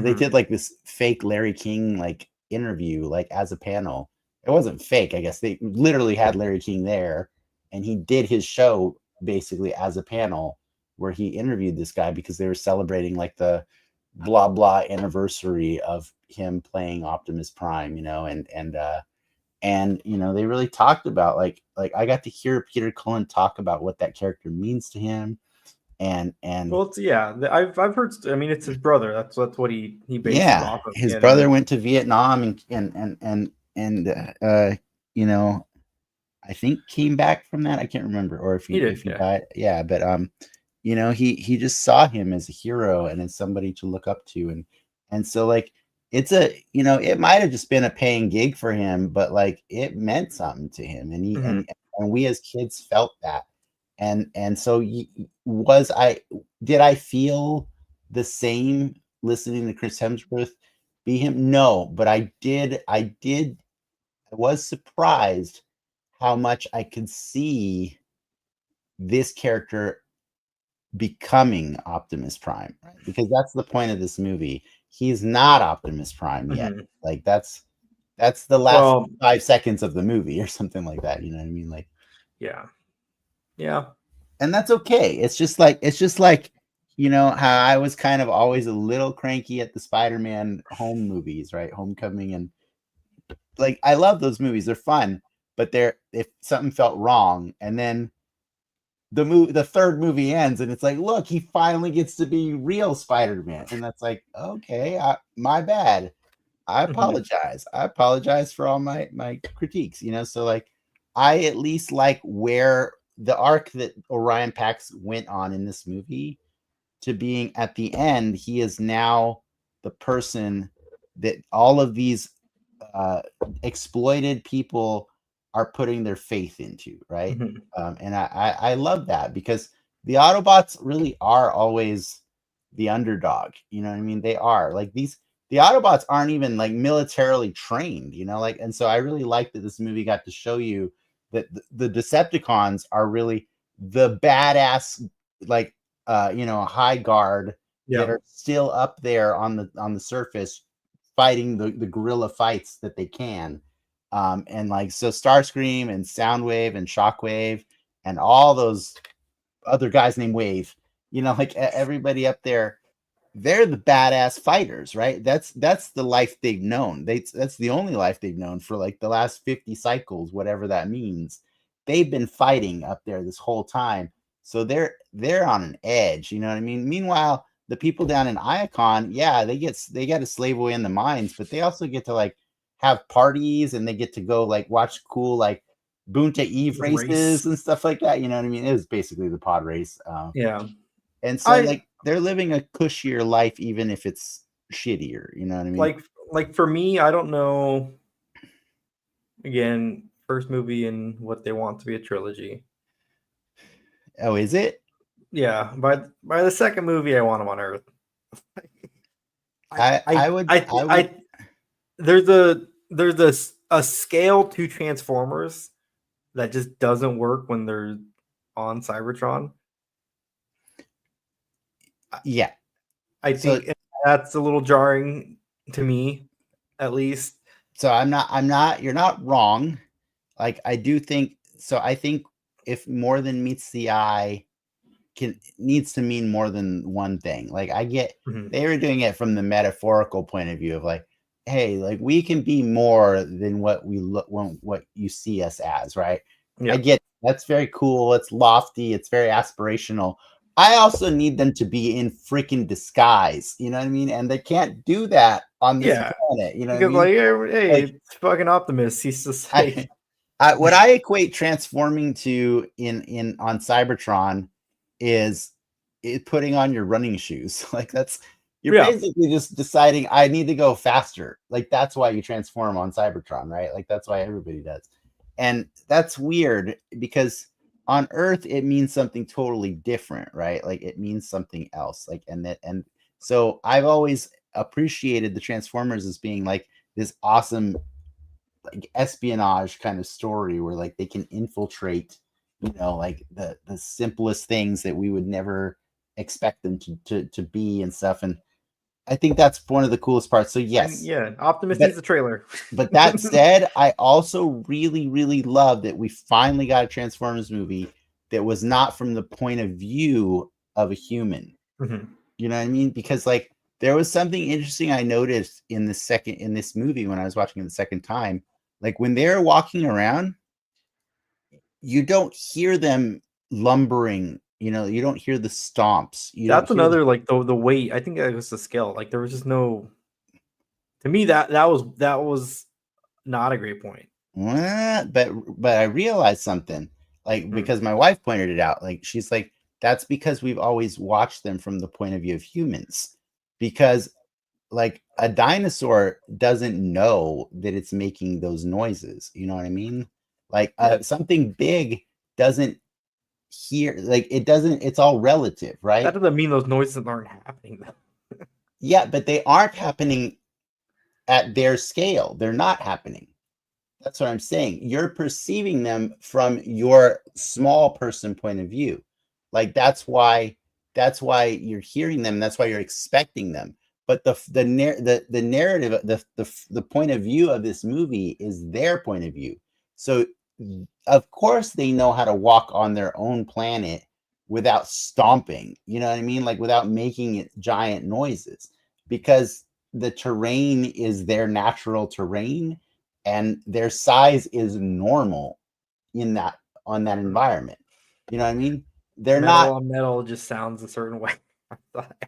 They did, like, this fake Larry King, like, interview, like, as a panel. It wasn't fake, I guess. They literally had Larry King there, and he did his show basically as a panel where he interviewed this guy because they were celebrating, like, the blah blah anniversary of him playing Optimus Prime, you know, and you know, they really talked about, like I got to hear Peter Cullen talk about what that character means to him. And well, I've heard. I mean, it's his brother. That's what he bases off of. His brother went to Vietnam and you know, I think came back from that. I can't remember, or if he died. Yeah, but you know, he just saw him as a hero and as somebody to look up to, and so, like, it's a, you know, it might have just been a paying gig for him, but, like, it meant something to him, and he and we as kids felt that, and so did I feel the same listening to Chris Hemsworth be him? No, but I was surprised how much I could see this character becoming Optimus Prime, right? Because that's the point of this movie. He's not Optimus Prime yet. Like, that's the last 5 seconds of the movie or something like that. You know what I mean? Like, yeah. And that's okay. It's just like, you know, how I was kind of always a little cranky at the Spider-Man home movies, right? Homecoming, and, like, I love those movies. They're fun, but if something felt wrong, and then the third movie ends, and it's like, look, he finally gets to be real Spider-Man, and that's like, okay, my bad. I apologize. I apologize for all my critiques, you know. So, like, I at least like where the arc that Orion Pax went on in this movie, to being at the end, he is now the person that all of these exploited people are putting their faith into, right? And I love that, because the Autobots really are always the underdog. You know what I mean? They are, like, the Autobots aren't even, like, militarily trained, you know, like, and so I really like that this movie got to show you the Decepticons are really the badass, like high guard that are still up there on the surface fighting the guerrilla fights that they can. And like so Starscream and Soundwave and Shockwave and all those other guys named Wave, like everybody up there, they're the badass fighters, right? That's the life they've known. That's the only life they've known for like the last 50 cycles, whatever that means. They've been fighting up there this whole time. So they're on an edge, you know what I mean? Meanwhile, the people down in Iacon, yeah, they got to slave away in the mines, but they also get to like have parties and they get to go like watch cool like Boonta Eve races and stuff like that. You know what I mean? It was basically the pod race. And so like they're living a cushier life, even if it's shittier. You know what I mean? Like for me, I don't know. Again, first movie in what they want to be a trilogy. Oh, is it? Yeah. By the second movie, I want them on Earth. There's a scale to Transformers that just doesn't work when they're on Cybertron. Yeah, I think that's a little jarring to me, at least. So you're not wrong. Like I do think so. I think if more than meets the eye needs to mean more than one thing. Like I get they were doing it from the metaphorical point of view of like, hey, like we can be more than what what you see us as, right? I get that's very cool. It's lofty. It's very aspirational. I also need them to be in freaking disguise. You know what I mean? And they can't do that on this planet. You know what I mean? Like, hey, it's fucking Optimus. He's just like what I equate transforming to in on Cybertron is putting on your running shoes. Like you're basically just deciding I need to go faster. Like that's why you transform on Cybertron, right? Like that's why everybody does. And that's weird because on Earth it means something totally different, right? Like it means something else. Like and so I've always appreciated the Transformers as being like this awesome like espionage kind of story where like they can infiltrate, like the simplest things that we would never expect them to be and stuff. And I think that's one of the coolest parts. So yes, Optimus needs a trailer. But that said, I also really, really love that we finally got a Transformers movie that was not from the point of view of a human. You know what I mean? Because like there was something interesting I noticed in this movie when I was watching it the second time. Like when they're walking around, you don't hear them lumbering. You don't hear the stomps. That's another like the weight. I think that was the scale. Like there was just no. To me, that was not a great point. But I realized something. Like because my wife pointed it out. Like she's like, that's because we've always watched them from the point of view of humans. Because like a dinosaur doesn't know that it's making those noises. You know what I mean? Like something big doesn't hear, like it doesn't, it's all relative, right? That doesn't mean those noises aren't happening though. Yeah, but they aren't happening at their scale. They're not happening. That's what I'm saying. You're perceiving them from your small person point of view. Like that's why you're hearing them. That's why you're expecting them. But the narrative, the point of view of this movie is their point of view. So of course they know how to walk on their own planet without stomping. You know what I mean? Like without making it giant noises, because the terrain is their natural terrain and their size is normal on that environment. You know what I mean? They're metal on metal just sounds a certain way.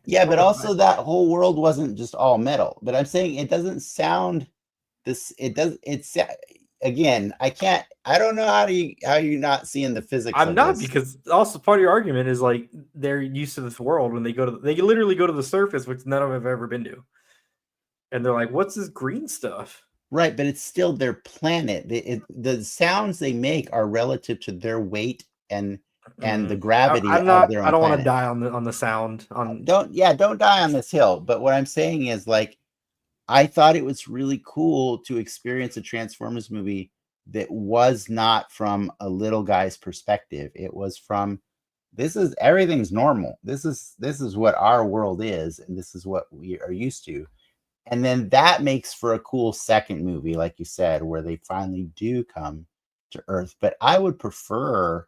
Yeah, but also that whole world wasn't just all metal. But I'm saying it doesn't sound this. It's again. I don't know how you not seeing the physics. I'm not, because also part of your argument is like they're used to this world when they literally go to the surface, which none of them have ever been to, and they're like, "What's this green stuff?" Right, but it's still their planet. The sounds they make are relative to their weight and the gravity of their own planet. I don't want to die on the sound. Don't die on this hill. But what I'm saying is, like, I thought it was really cool to experience a Transformers movie that was not from a little guy's perspective. It was from, everything's normal. This is what our world is, and this is what we are used to. And then that makes for a cool second movie, like you said, where they finally do come to Earth. But I would prefer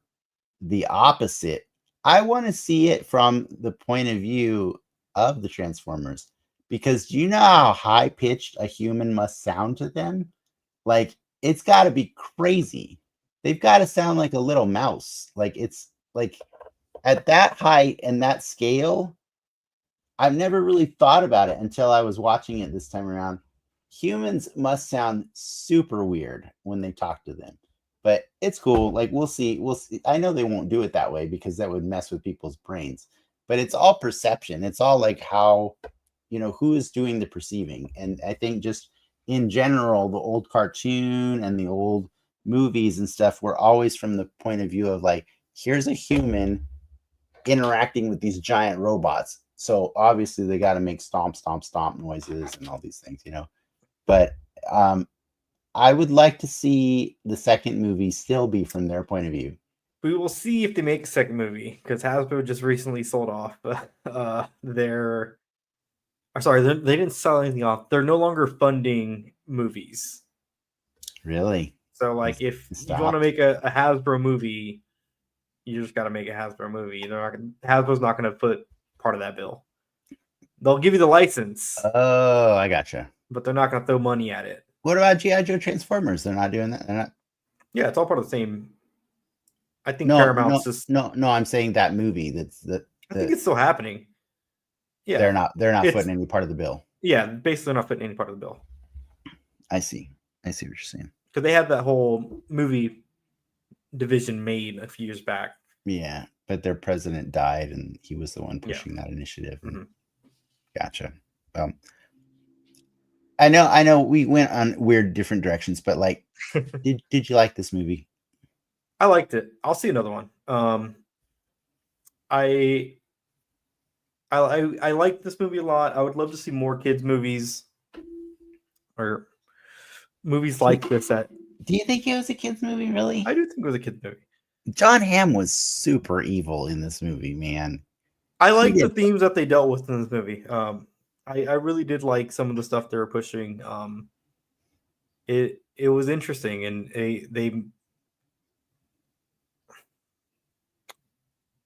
the opposite. I want to see it from the point of view of the Transformers, because do you know how high pitched a human must sound to them? Like, it's got to be crazy. They've got to sound like a little mouse. Like, it's like at that height and that scale. I've never really thought about it until I was watching it this time around. Humans must sound super weird when they talk to them, but it's cool. Like, we'll see. I know they won't do it that way because that would mess with people's brains, but it's all perception. It's all like how, who is doing the perceiving. And I think just in general, the old cartoon and the old movies and stuff were always from the point of view of like, here's a human interacting with these giant robots. So obviously they got to make stomp, stomp, stomp noises and all these things, But I would like to see the second movie still be from their point of view. We will see if they make a second movie, because Hasbro just recently sold off their. I'm sorry, they didn't sell anything off. They're no longer funding movies. Really? So, like, if you want to make a Hasbro movie, you just got to make a Hasbro movie. Hasbro's not going to put part of that bill. They'll give you the license. Oh, I gotcha. But they're not going to throw money at it. What about G.I. Joe Transformers? They're not doing that? They're not. Yeah, it's all part of the same. I think Paramount's just. No, I'm saying that movie. I think it's still happening. Yeah. They're not putting any part of the bill. Yeah, basically they're not putting any part of the bill. I see what you're saying. Because they had that whole movie division made a few years back. Yeah, but their president died, and he was the one pushing that initiative. Mm-hmm. Gotcha. I know we went on weird different directions, but like, did you like this movie? I liked it. I'll see another one. I like this movie a lot. I would love to see more kids movies or movies like this. Do you think it was a kids movie? Really? I do think it was a kids movie. John Hamm was super evil in this movie, man. I like the themes that they dealt with in this movie. I really did like some of the stuff they were pushing. It was interesting, and they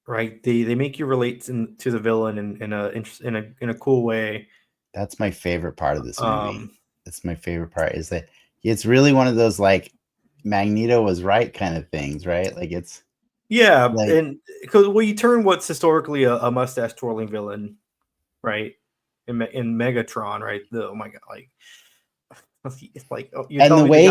make you relate to the villain in a cool way. That's my favorite part of this movie. That's my favorite part, is that it's really one of those like Magneto was right kind of things, right? Like, it's and because you turn what's historically a mustache twirling villain, right, in Megatron, right? Oh my god, like it's like, and the way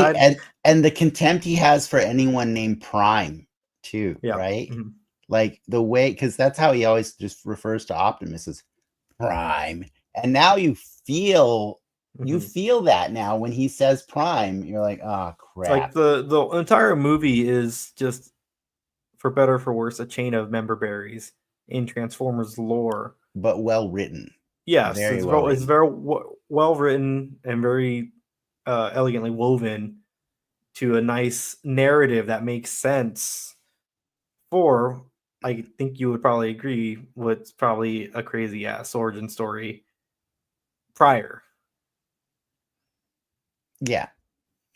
and the contempt he has for anyone named Prime too, right? Mm-hmm. Like the way, because that's how he always just refers to Optimus as Prime, and now you feel that now when he says Prime, you're like, oh crap! Like the entire movie is just, for better or for worse, a chain of member berries in Transformers lore, but well written. Yes, it's very well written and very elegantly woven to a nice narrative that makes sense for, I think you would probably agree, what's probably a crazy ass origin story prior. Yeah.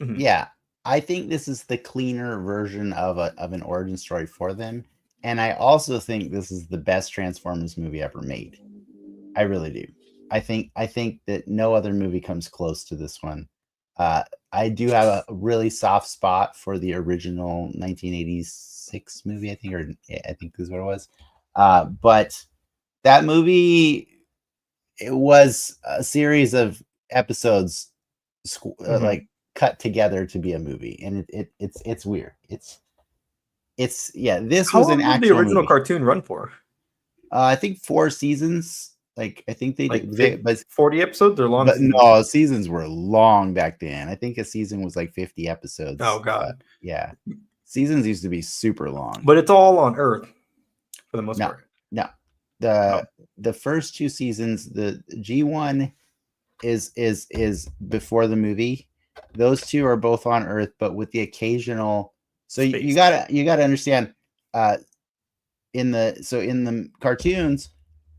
Mm-hmm. Yeah. I think this is the cleaner version of an origin story for them. And I also think this is the best Transformers movie ever made. I really do. I think that no other movie comes close to this one. I do have a really soft spot for the original 1986 movie, I think this is what it was. But that movie, it was a series of episodes like cut together to be a movie, and it's weird. This was an actual. How long did the original movie cartoon run for? I think 4 seasons. Like, I think they did, but 40 episodes or long. But no, seasons were long back then. I think a season was like 50 episodes. Oh god, yeah, seasons used to be super long. But it's all on Earth for the most part. No, the first 2 seasons, the G1 is before the movie, those two are both on Earth, but with the occasional. So you Space. gotta understand. In the cartoons,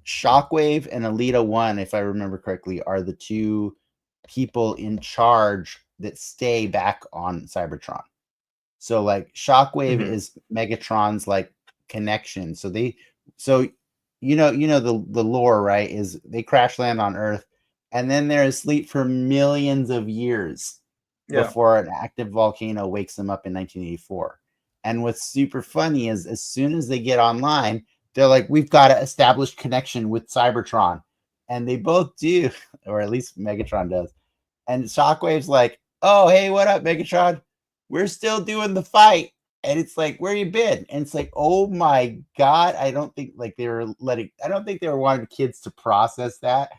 Shockwave and Alita 1, if I remember correctly, are the two people in charge that stay back on Cybertron. So like Shockwave is Megatron's like connection. So the lore, right? Is they crash land on Earth and then they're asleep for millions of years before an active volcano wakes them up in 1984. And what's super funny is as soon as they get online, they're like, we've got to establish connection with Cybertron. And they both do, or at least Megatron does. And Shockwave's like, oh, hey, what up, Megatron? We're still doing the fight. And it's like, where you been? And it's like, oh my God. I don't think they were wanting kids to process that.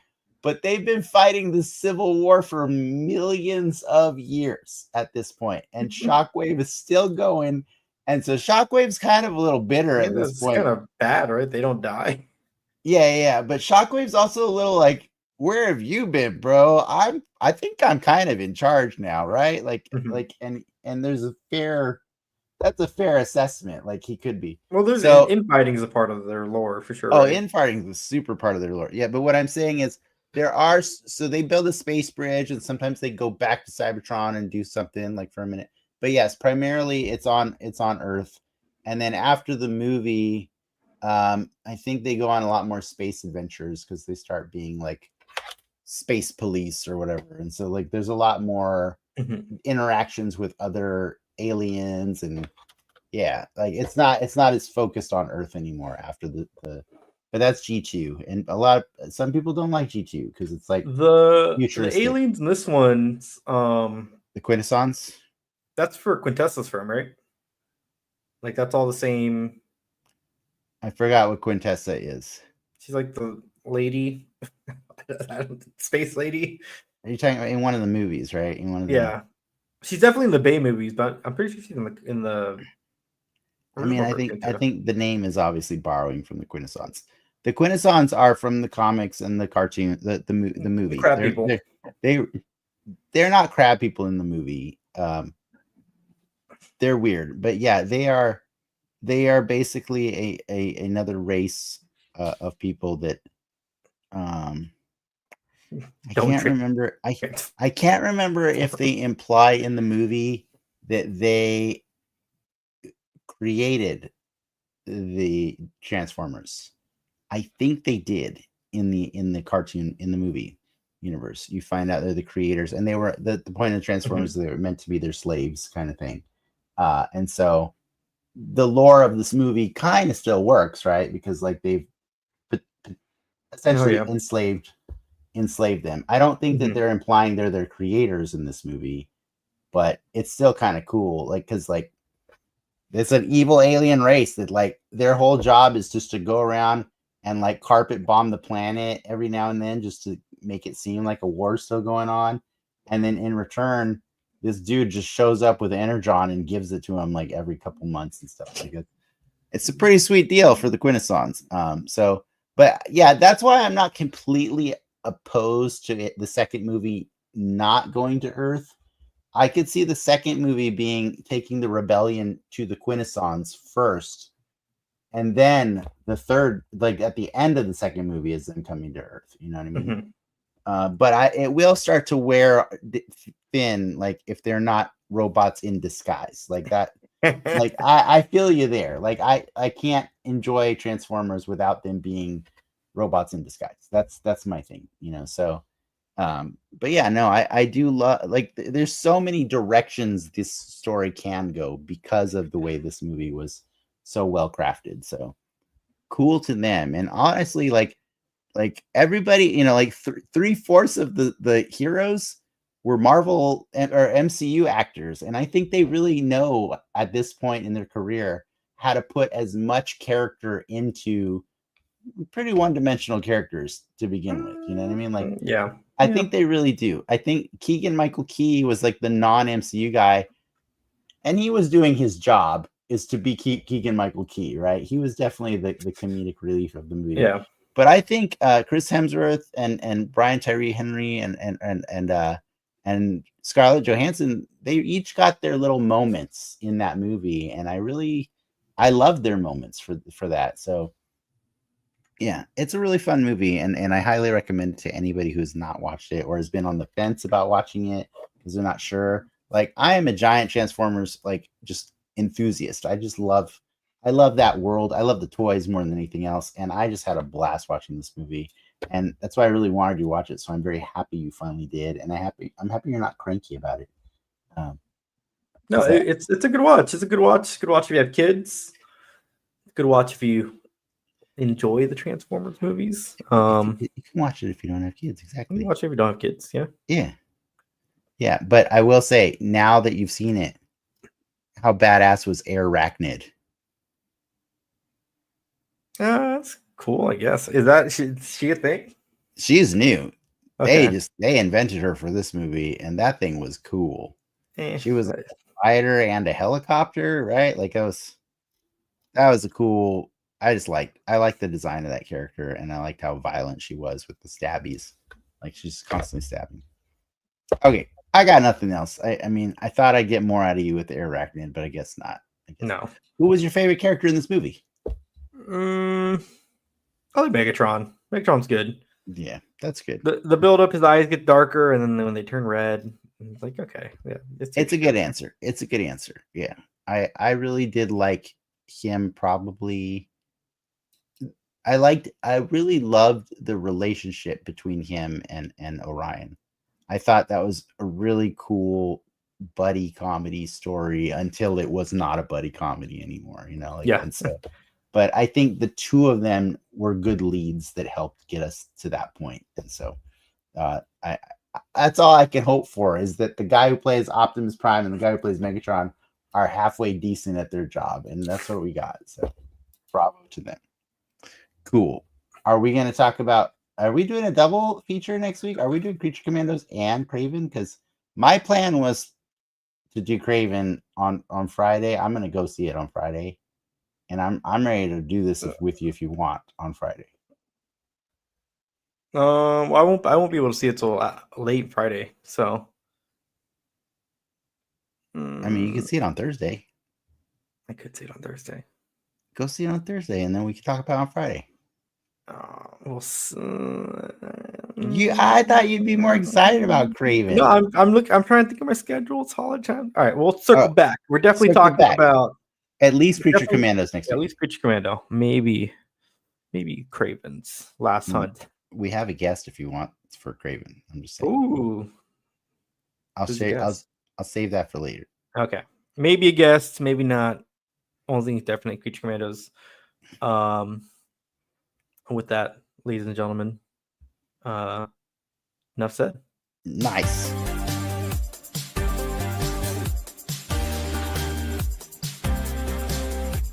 But they've been fighting the Civil War for millions of years at this point. And Shockwave is still going. And so Shockwave's kind of a little bitter at this point. It's kind of bad, right? They don't die. Yeah. But Shockwave's also a little like, where have you been, bro? I think I'm kind of in charge now, right? And there's that's a fair assessment. Like he could be. Well, there's infighting is a part of their lore for sure. Oh, right? Infighting is a super part of their lore. Yeah, but what I'm saying is so they build a space bridge and sometimes they go back to Cybertron and do something like for a minute. But yes, primarily it's on Earth. And then after the movie, I think they go on a lot more space adventures because they start being like space police or whatever. And so like there's a lot more interactions with other aliens and like it's not as focused on Earth anymore after the but that's G2 and some people don't like G2 because it's like the aliens in this one the Quintessons. That's for Quintessa's firm, right? Like that's all the same. I forgot what Quintessa is. She's like the lady, space lady. Are you talking about in one of the movies, right? In one of the she's definitely in the Bay movies, but I'm pretty sure she's in the I mean, I think the name is obviously borrowing from the Quintessons. The Quintessons are from the comics and the cartoon, the movie. The crab people. They're not crab people in the movie. They're weird, but yeah, they are basically another race of people that I can't remember. I can't remember if they imply in the movie that they created the Transformers. I think they did in the cartoon, in the movie universe. You find out they're the creators, and they were the point of the Transformers. They were meant to be their slaves, kind of thing. And so the lore of this movie kind of still works, right? Because like they've essentially enslaved them. I don't think that they're implying they're their creators in this movie, but it's still kind of cool. Like, cause like it's an evil alien race that like their whole job is just to go around and like carpet bomb the planet every now and then just to make it seem like a war's still going on. And then in return, this dude just shows up with Energon and gives it to him like every couple months and stuff like that. It's a pretty sweet deal for the Quintessons. But yeah, that's why I'm not completely opposed to the second movie not going to Earth. I could see the second movie taking the rebellion to the Quintessons first, and then the third, like at the end of the second movie, is them coming to Earth. You know what I mean? But it will start to wear thin, like if they're not robots in disguise, like that. Like I feel you there. Like I can't enjoy Transformers without them being robots in disguise. That's my thing, you know. So but yeah, no, I do love, like there's so many directions this story can go because of the way this movie was so well crafted. So cool to them. And honestly, like everybody, you know, like 3/4 of the heroes were Marvel or MCU actors, and I think they really know at this point in their career how to put as much character into pretty one-dimensional characters to begin with. You know what I mean? Like, yeah, I think they really do. I think Keegan-Michael Key was like the non-MCU guy, and he was doing his job is to be Keegan-Michael Key, right? He was definitely the comedic relief of the movie. Yeah. But I think Chris Hemsworth and Brian Tyree Henry and and Scarlett Johansson, they each got their little moments in that movie, and I loved their moments for that. So yeah, it's a really fun movie, and I highly recommend it to anybody who's not watched it or has been on the fence about watching it because they're not sure. Like, I am a giant Transformers like just enthusiast. I love that world. I love the toys more than anything else, and I just had a blast watching this movie, and that's why I really wanted you to watch it. So I'm very happy you finally did, and I'm happy you're not cranky about it. No, it's a good watch. It's a good watch. It's a good watch if you have kids. Good watch if you enjoy the Transformers movies. You can watch it if you don't have kids. Exactly. You can watch it if you don't have kids. Yeah. Yeah. But I will say, now that you've seen it, how badass was Arachnid? That's cool, I guess. Is she a thing? She's new. Okay. They invented her for this movie, and that thing was cool. She was a Nice. fighter and a helicopter, right? Like that was a cool. I like the design of that character, and I liked how violent she was with the stabbies. Like, she's constantly stabbing. Okay, I got nothing else. I mean, I thought I'd get more out of you with the Arachnid, but I guess not. No. Who was your favorite character in this movie? I like Megatron. Megatron's good. Yeah, that's good. The build up, his eyes get darker, and then when they turn red, it's like, okay, yeah, It's a good answer. It's a good answer. Yeah, I really did like him. Probably, I really loved the relationship between him and Orion. I thought that was a really cool buddy comedy story until it was not a buddy comedy anymore, you know? Like, Yeah. And so, but I think the two of them were good leads that helped get us to that point. And so I that's all I can hope for, is that the guy who plays Optimus Prime and the guy who plays Megatron are halfway decent at their job. And that's what we got. So bravo to them. Cool. Are we going to talk about, are we doing a double feature next week? Are we doing Creature Commandos and Craven? Because my plan was to do Craven on Friday. I'm going to go see it on Friday, and I'm ready to do this with you if you want on Friday. Well, I won't be able to see it till late Friday. So, I mean, you can see it on Thursday. I could see it on Thursday. Go see it on Thursday, and then we can talk about it on Friday. I thought you'd be more excited about Craven. No, I'm trying to think of my schedule. It's holiday time. All right, we'll circle back. We're definitely talking about at least Creature Commandos next week. At least Creature Commando. Maybe Craven's Last Hunt. We have a guest if you want for Craven. I'm just saying. Ooh. I'll save that for later. Okay. Maybe a guest, maybe not. Only thing is definitely Creature Commandos. With that, ladies and gentlemen, enough said. Nice.